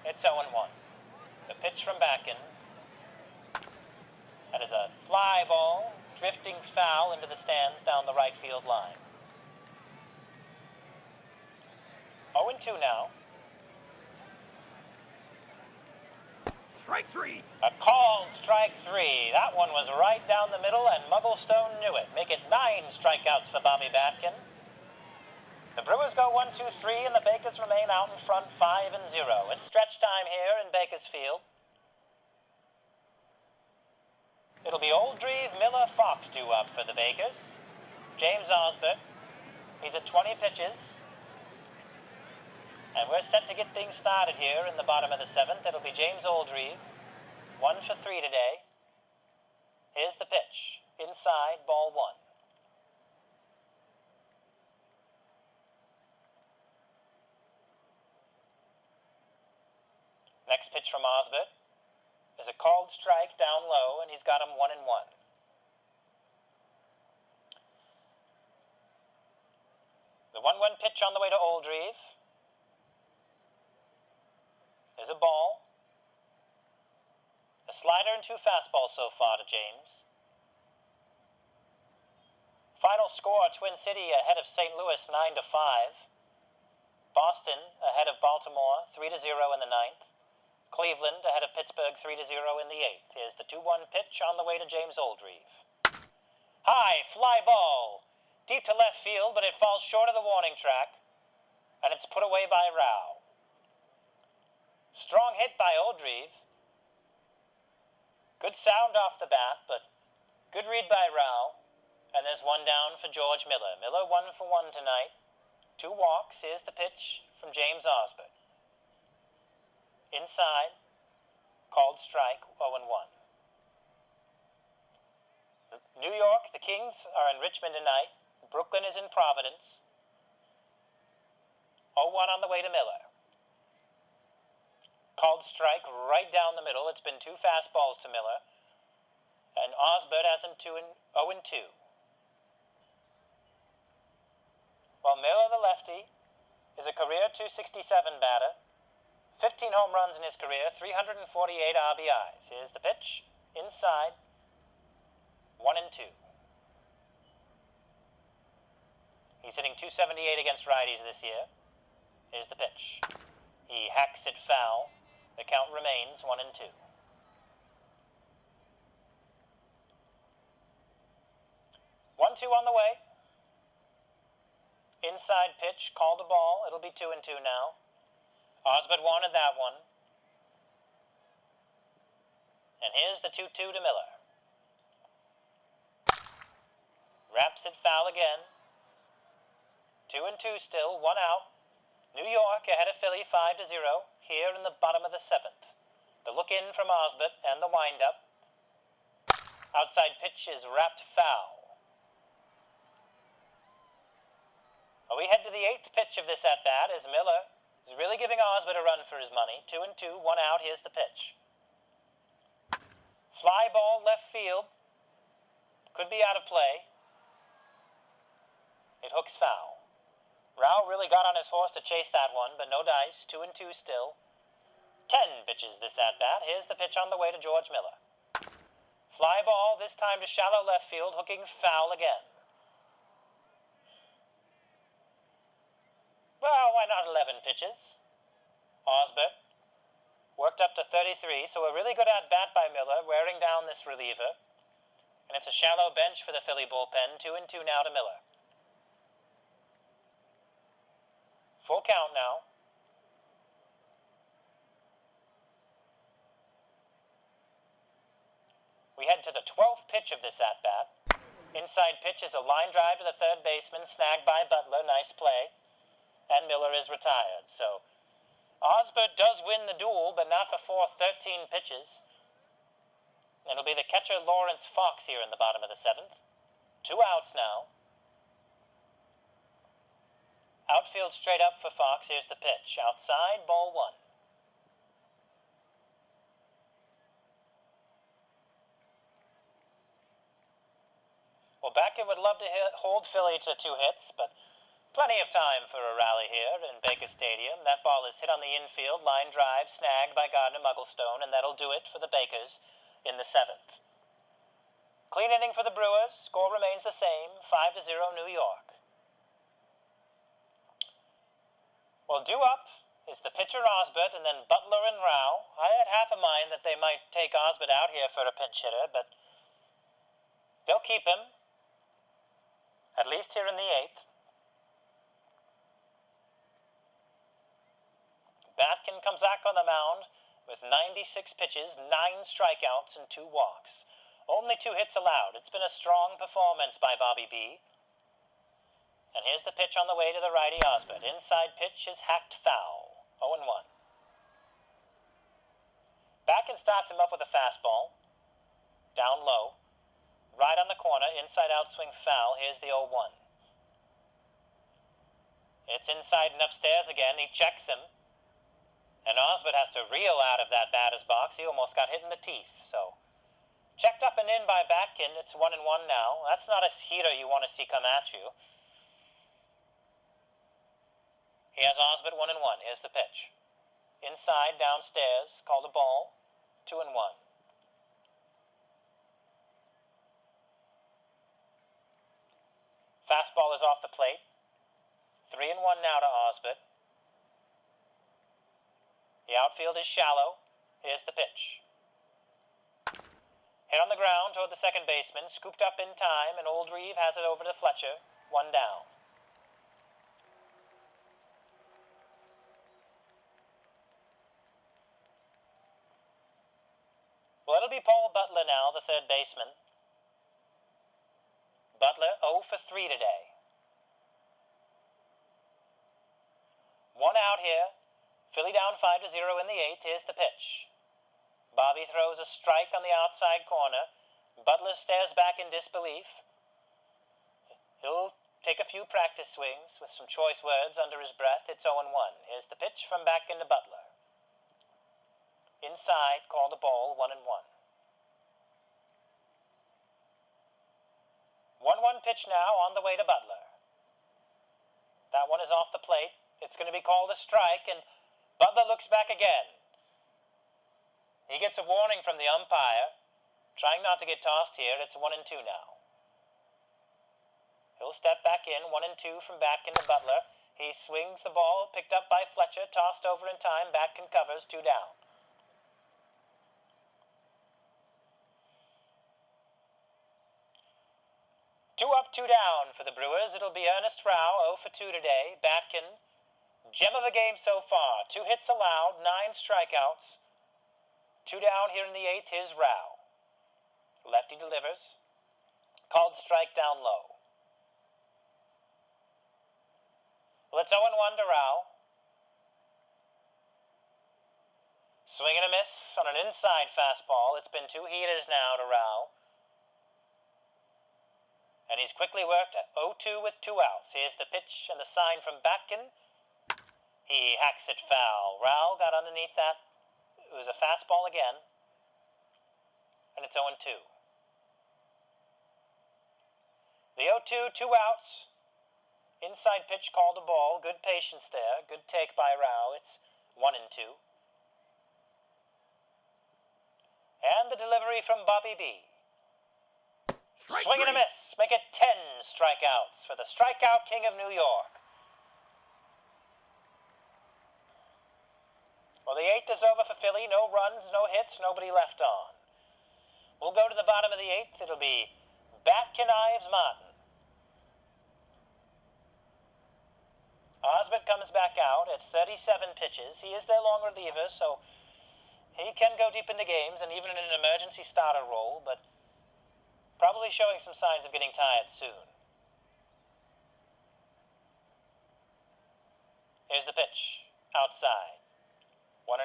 It's 0-1. The pitch from Batkin. That is a fly ball, drifting foul into the stands down the right field line. 0-2 now. Strike 3. A called strike 3. That one was right down the middle, and Mugglestone knew it. Make it 9 strikeouts for Bobby Batkin. The Brewers go 1-2-3, and the Bakers remain out in front 5-0. It's stretch time here in Bakersfield. It'll be Oldreeve, Miller, Fox due up for the Bakers. James Osbert. He's at 20 pitches. And we're set to get things started here in the bottom of the 7th. It'll be James Oldreeve, 1 for 3 today. Here's the pitch. Inside, ball 1. Next pitch from Osbert is a called strike down low, and he's got him 1-1. The 1-1 pitch on the way to Oldreeve. There's a ball. A slider and 2 fastballs so far to James. Final score, Twin City ahead of St. Louis 9-5. Boston ahead of Baltimore 3-0 in the 9th. Cleveland ahead of Pittsburgh 3-0 in the 8th. Here's the 2-1 pitch on the way to James Oldreeve. High fly ball. Deep to left field, but it falls short of the warning track. And it's put away by Rao. Strong hit by Oldreeve. Good sound off the bat, but good read by Rao. And there's 1 down for George Miller. Miller 1 for 1 tonight. 2 walks. Here's the pitch from James Osbert. Inside. Called strike, 0-1. New York, the Kings are in Richmond tonight. Brooklyn is in Providence. 0-1 on the way to Miller. Called strike right down the middle. It's been 2 fastballs to Miller. And Osbert has him 0-2. While Miller, the lefty, is a career .267 batter. 15 home runs in his career, 348 RBIs. Here's the pitch. Inside. 1-2. He's hitting .278 against righties this year. Here's the pitch. He hacks it foul. The count remains 1-2. 1-2 on the way. Inside pitch, called a ball. It'll be 2-2 now. Osbert wanted that one. And here's the 2-2 to Miller. Wraps it foul again. 2-2 still, 1 out. New York ahead of Philly 5-0 here in the bottom of the 7th. The look in from Osbert and the windup. Outside pitch is wrapped foul. We head to the 8th pitch of this at-bat as Miller is really giving Osbert a run for his money. 2-2, 1 out. Here's the pitch. Fly ball left field. Could be out of play. It hooks foul. Rao really got on his horse to chase that one, but no dice. 2-2 still. 10 pitches this at-bat. Here's the pitch on the way to George Miller. Fly ball, this time to shallow left field, hooking foul again. Well, why not 11 pitches? Osbert worked up to 33, so a really good at-bat by Miller, wearing down this reliever. And it's a shallow bench for the Philly bullpen. 2-2 now to Miller. Full count now. We head to the 12th pitch of this at-bat. Inside pitch is a line drive to the third baseman, snagged by Butler. Nice play. And Miller is retired. So Osbert does win the duel, but not before 13 pitches. It'll be the catcher Lawrence Fox here in the bottom of the 7th. 2 outs now. Outfield straight up for Fox. Here's the pitch. Outside, ball 1. Well, Batkin would love to hold Philly to 2 hits, but plenty of time for a rally here in Baker Stadium. That ball is hit on the infield, line drive, snagged by Gardner-Mugglestone, and that'll do it for the Bakers in the 7th. Clean inning for the Brewers. Score remains the same, 5-0 New York. Well, due up is the pitcher Osbert, and then Butler and Rao. I had half a mind that they might take Osbert out here for a pinch hitter, but they'll keep him, at least here in the 8th. Batkin comes back on the mound with 96 pitches, 9 strikeouts, and 2 walks. Only 2 hits allowed. It's been a strong performance by Bobby B. And here's the pitch on the way to the righty Osbert. Inside pitch is hacked foul. 0-1. Batkin starts him up with a fastball. Down low. Right on the corner. Inside out swing foul. Here's the 0-1. It's inside and upstairs again. He checks him. And Osbert has to reel out of that batter's box. He almost got hit in the teeth. So, checked up and in by Batkin. It's 1-1 now. That's not a heater you want to see come at you. He has Osbert 1-1. Here's the pitch. Inside, downstairs. Called a ball. 2-1. Fastball is off the plate. 3-1 now to Osbert. The outfield is shallow. Here's the pitch. Hit on the ground toward the second baseman. Scooped up in time, and Old Reeve has it over to Fletcher. 1 down. Well, it'll be Paul Butler now, the third baseman. Butler 0 for 3 today. 1 out here. Philly down 5-0 in the 8th. Here's the pitch. Bobby throws a strike on the outside corner. Butler stares back in disbelief. He'll take a few practice swings with some choice words under his breath. It's 0-1. Here's the pitch from Batkin to Butler. Inside, called a ball, 1-1. 1-1 pitch now on the way to Butler. That one is off the plate. It's going to be called a strike, and Butler looks back again. He gets a warning from the umpire, trying not to get tossed here. It's 1-2 now. He'll step back in, 1-2 from Batkin to Butler. He swings the ball, picked up by Fletcher, tossed over in time. Batkin covers, 2 down. Two up, 2 down for the Brewers. It'll be Ernest Rao, 0 for 2 today. Batkin, gem of the game so far. 2 hits allowed, 9 strikeouts. 2 down here in the 8th. Here's Rao. Lefty delivers. Called strike down low. Well, it's 0-1 to Rao. Swing and a miss on an inside fastball. It's been 2 heaters now to Rao. And he's quickly worked at 0-2 with 2 outs. Here's the pitch and the sign from Batkin. He hacks it foul. Rao got underneath that. It was a fastball again. And it's 0-2. The 0-2, 2 outs. Inside pitch called a ball. Good patience there. Good take by Rao. It's 1-2. And the delivery from Bobby B. Swing and a miss. Make it 10 strikeouts for the strikeout king of New York. Well, the 8th is over for Philly. No runs, no hits, nobody left on. We'll go to the bottom of the 8th. It'll be Batkin, Ives, Martin. Osbert comes back out at 37 pitches. He is their long reliever, so he can go deep into games and even in an emergency starter role, but probably showing some signs of getting tired soon. Here's the pitch. Outside. 1-0.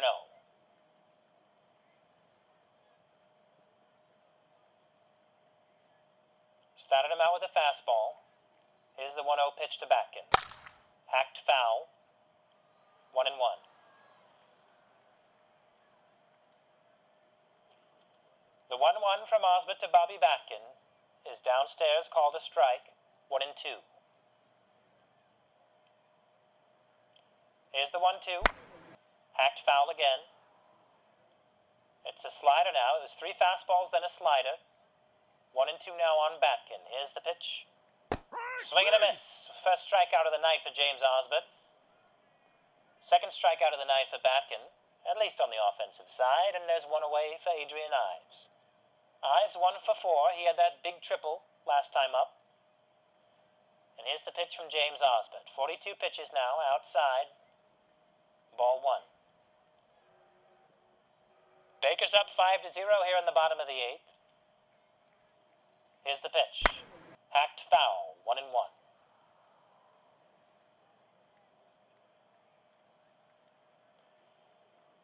Started him out with a fastball. Here's the 1-0 pitch to Batkin. Hacked foul. 1-1. The 1-1 from Osbert to Bobby Batkin is downstairs called a strike. 1-2. Here's the 1-2. Hacked foul again. It's a slider now. It was 3 fastballs, then a slider. 1-2 now on Batkin. Here's the pitch. Swing and a miss. First strikeout of the night for James Osbert. Second strikeout of the night for Batkin, at least on the offensive side, and there's 1 away for Adrian Ives. Ives 1 for 4. He had that big triple last time up. And here's the pitch from James Osbert. 42 pitches now, outside. Ball 1. Baker's up 5-0 here in the bottom of the 8th. Here's the pitch. Hacked foul. 1-1.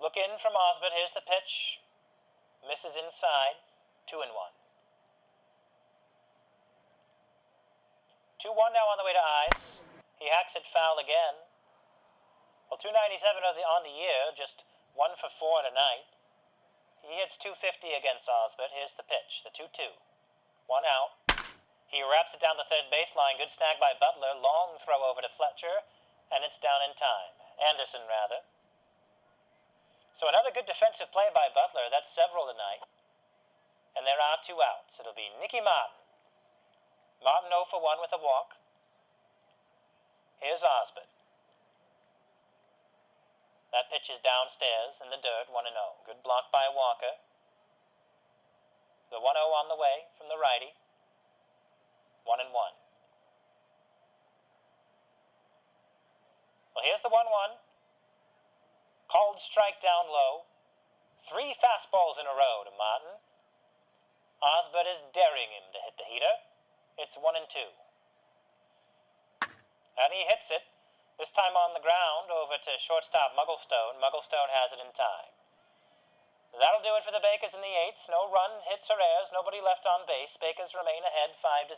Look in from Osbert. Here's the pitch. Misses inside. 2-1. 2-1 now on the way to Ives. He hacks it foul again. Well, 297 on the year, just 1 for 4 tonight. He hits 250 against Osbert. Here's the pitch, the 2-2. 1 out. He wraps it down the third baseline. Good snag by Butler. Long throw over to Fletcher, and it's down in time. Anderson, rather. So another good defensive play by Butler. That's several tonight. And there are 2 outs. It'll be Nicky Martin. Martin 0 for 1 with a walk. Here's Osbert. That pitch is downstairs in the dirt, 1-0. Good block by Walker. The 1-0 on the way from the righty. 1-1. Well, here's the 1-1. Called strike down low. 3 fastballs in a row to Martin. Osbert is daring him to hit the heater. It's 1-2. And he hits it, this time on the ground, over to shortstop Mugglestone. Mugglestone has it in time. That'll do it for the Bakers in the 8th. No runs, hits, or errors. Nobody left on base. Bakers remain ahead 5-0.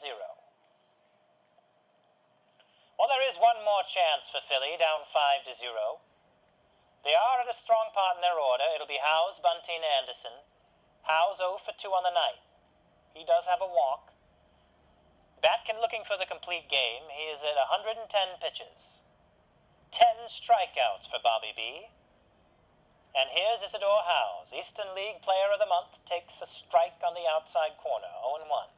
Well, there is one more chance for Philly, down 5-0. They are at a strong part in their order. It'll be Howes, Bunting, Anderson. Howes 0 for 2 on the night. He does have a walk. Batkin looking for the complete game. He is at 110 pitches. 10 strikeouts for Bobby B. And here's Isidore Howes, Eastern League Player of the Month, takes a strike on the outside corner, 0-1.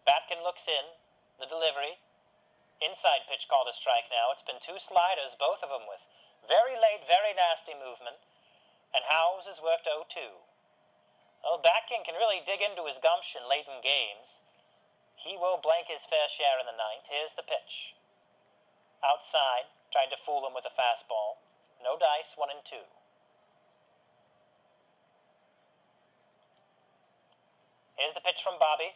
Batkin looks in, the delivery. Inside pitch called a strike now. It's been 2 sliders, both of them with very late, very nasty movement. And Howes has worked 0-2. Well, Batkin can really dig into his gumption late in games. He will blank his fair share in the 9th. Here's the pitch. Outside, trying to fool him with a fastball. No dice, 1-2. Here's the pitch from Bobby.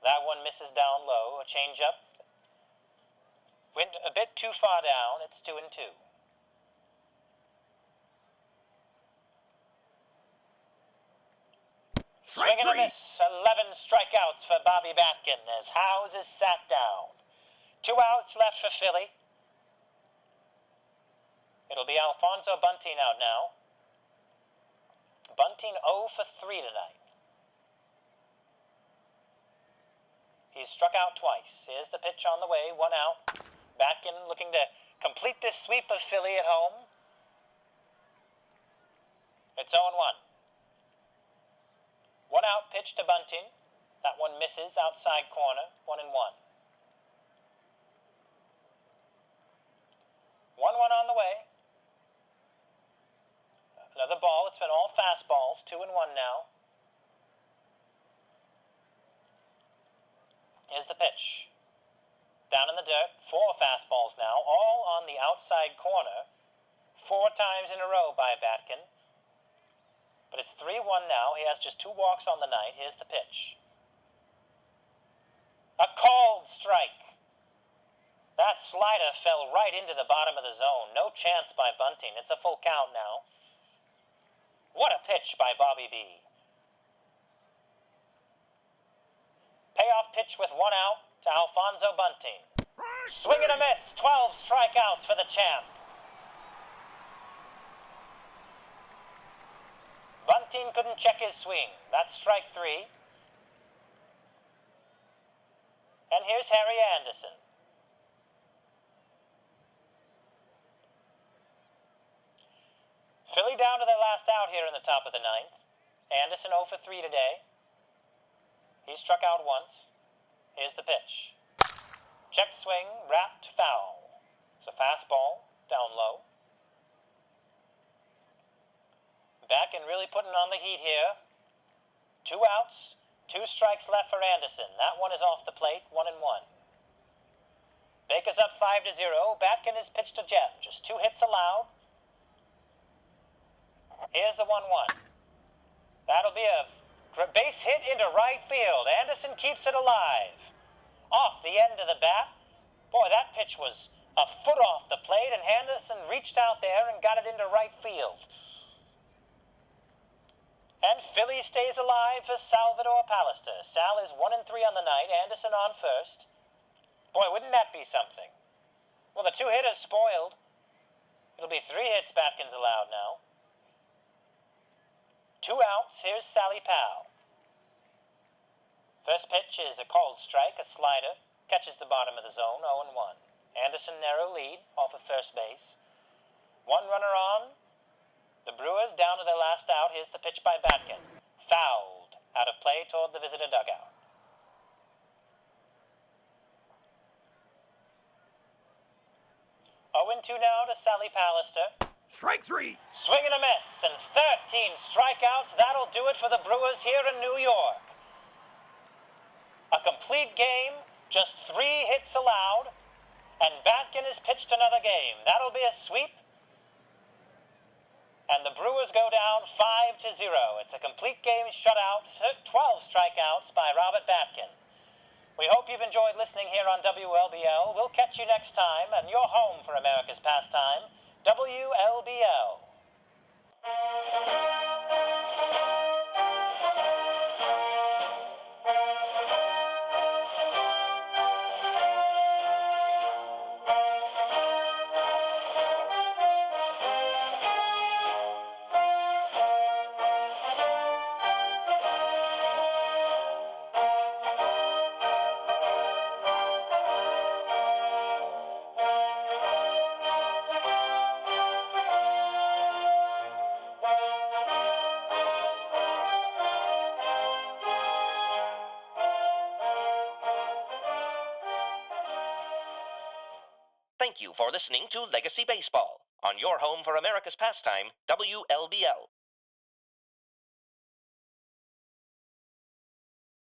That one misses down low. A changeup. Went a bit too far down. It's 2-2. Swing and a miss. 11 strikeouts for Bobby Batkin as Howes is sat down. 2 outs left for Philly. It'll be Alfonso Bunting out now. Bunting 0 for 3 tonight. He's struck out twice. Here's the pitch on the way. 1 out. Batkin looking to complete this sweep of Philly at home. It's 0-1. 1 out pitch to Bunting. That one misses outside corner. 1-1. 1-1 on the way. Another ball. It's been all fastballs. 2-1 now. Here's the pitch. Down in the dirt. 4 fastballs now. All on the outside corner. 4 times in a row by Batkin. But it's 3-1 now. He has just 2 walks on the night. Here's the pitch. A called strike. That slider fell right into the bottom of the zone. No chance by Bunting. It's a full count now. What a pitch by Bobby B. Payoff pitch with 1 out to Alfonso Bunting. Swing and a miss. 12 strikeouts for the champ. Bunting couldn't check his swing. That's strike 3. And here's Harry Anderson. Philly down to their last out here in the top of the 9th. Anderson 0 for 3 today. He struck out once. Here's the pitch. Check swing, wrapped foul. It's a fastball, down low. Batkin really putting on the heat here. 2 outs, 2 strikes left for Anderson. That one is off the plate, 1-1. Baker's up 5-0. Batkin has pitched to Jeff. Just 2 hits allowed. Here's the 1-1. That'll be a base hit into right field. Anderson keeps it alive. Off the end of the bat. Boy, that pitch was a foot off the plate, and Anderson reached out there and got it into right field. And Philly stays alive for Salvador Pallister. Sal is 1-3 on the night. Anderson on first. Boy, wouldn't that be something? Well, the 2 hitters spoiled. It'll be 3 hits Batkin's allowed now. 2 outs. Here's Sally Powell. First pitch is a called strike, a slider. Catches the bottom of the zone, 0-1. Anderson narrow lead off of first base. 1 runner on. The Brewers down to their last out. Here's the pitch by Batkin. Fouled. Out of play toward the visitor dugout. Oh, 0-2 now to Sally Pallister. Strike 3. Swing and a miss, and 13 strikeouts. That'll do it for the Brewers here in New York. A complete game, just 3 hits allowed, and Batkin has pitched another game. That'll be a sweep. And the Brewers go down 5-0. It's a complete game shutout, 12 strikeouts by Robert Batkin. We hope you've enjoyed listening here on WLBL. We'll catch you next time, and you're home for America's pastime, WLBL. Thank you for listening to Legacy Baseball on your home for America's pastime, WLBL.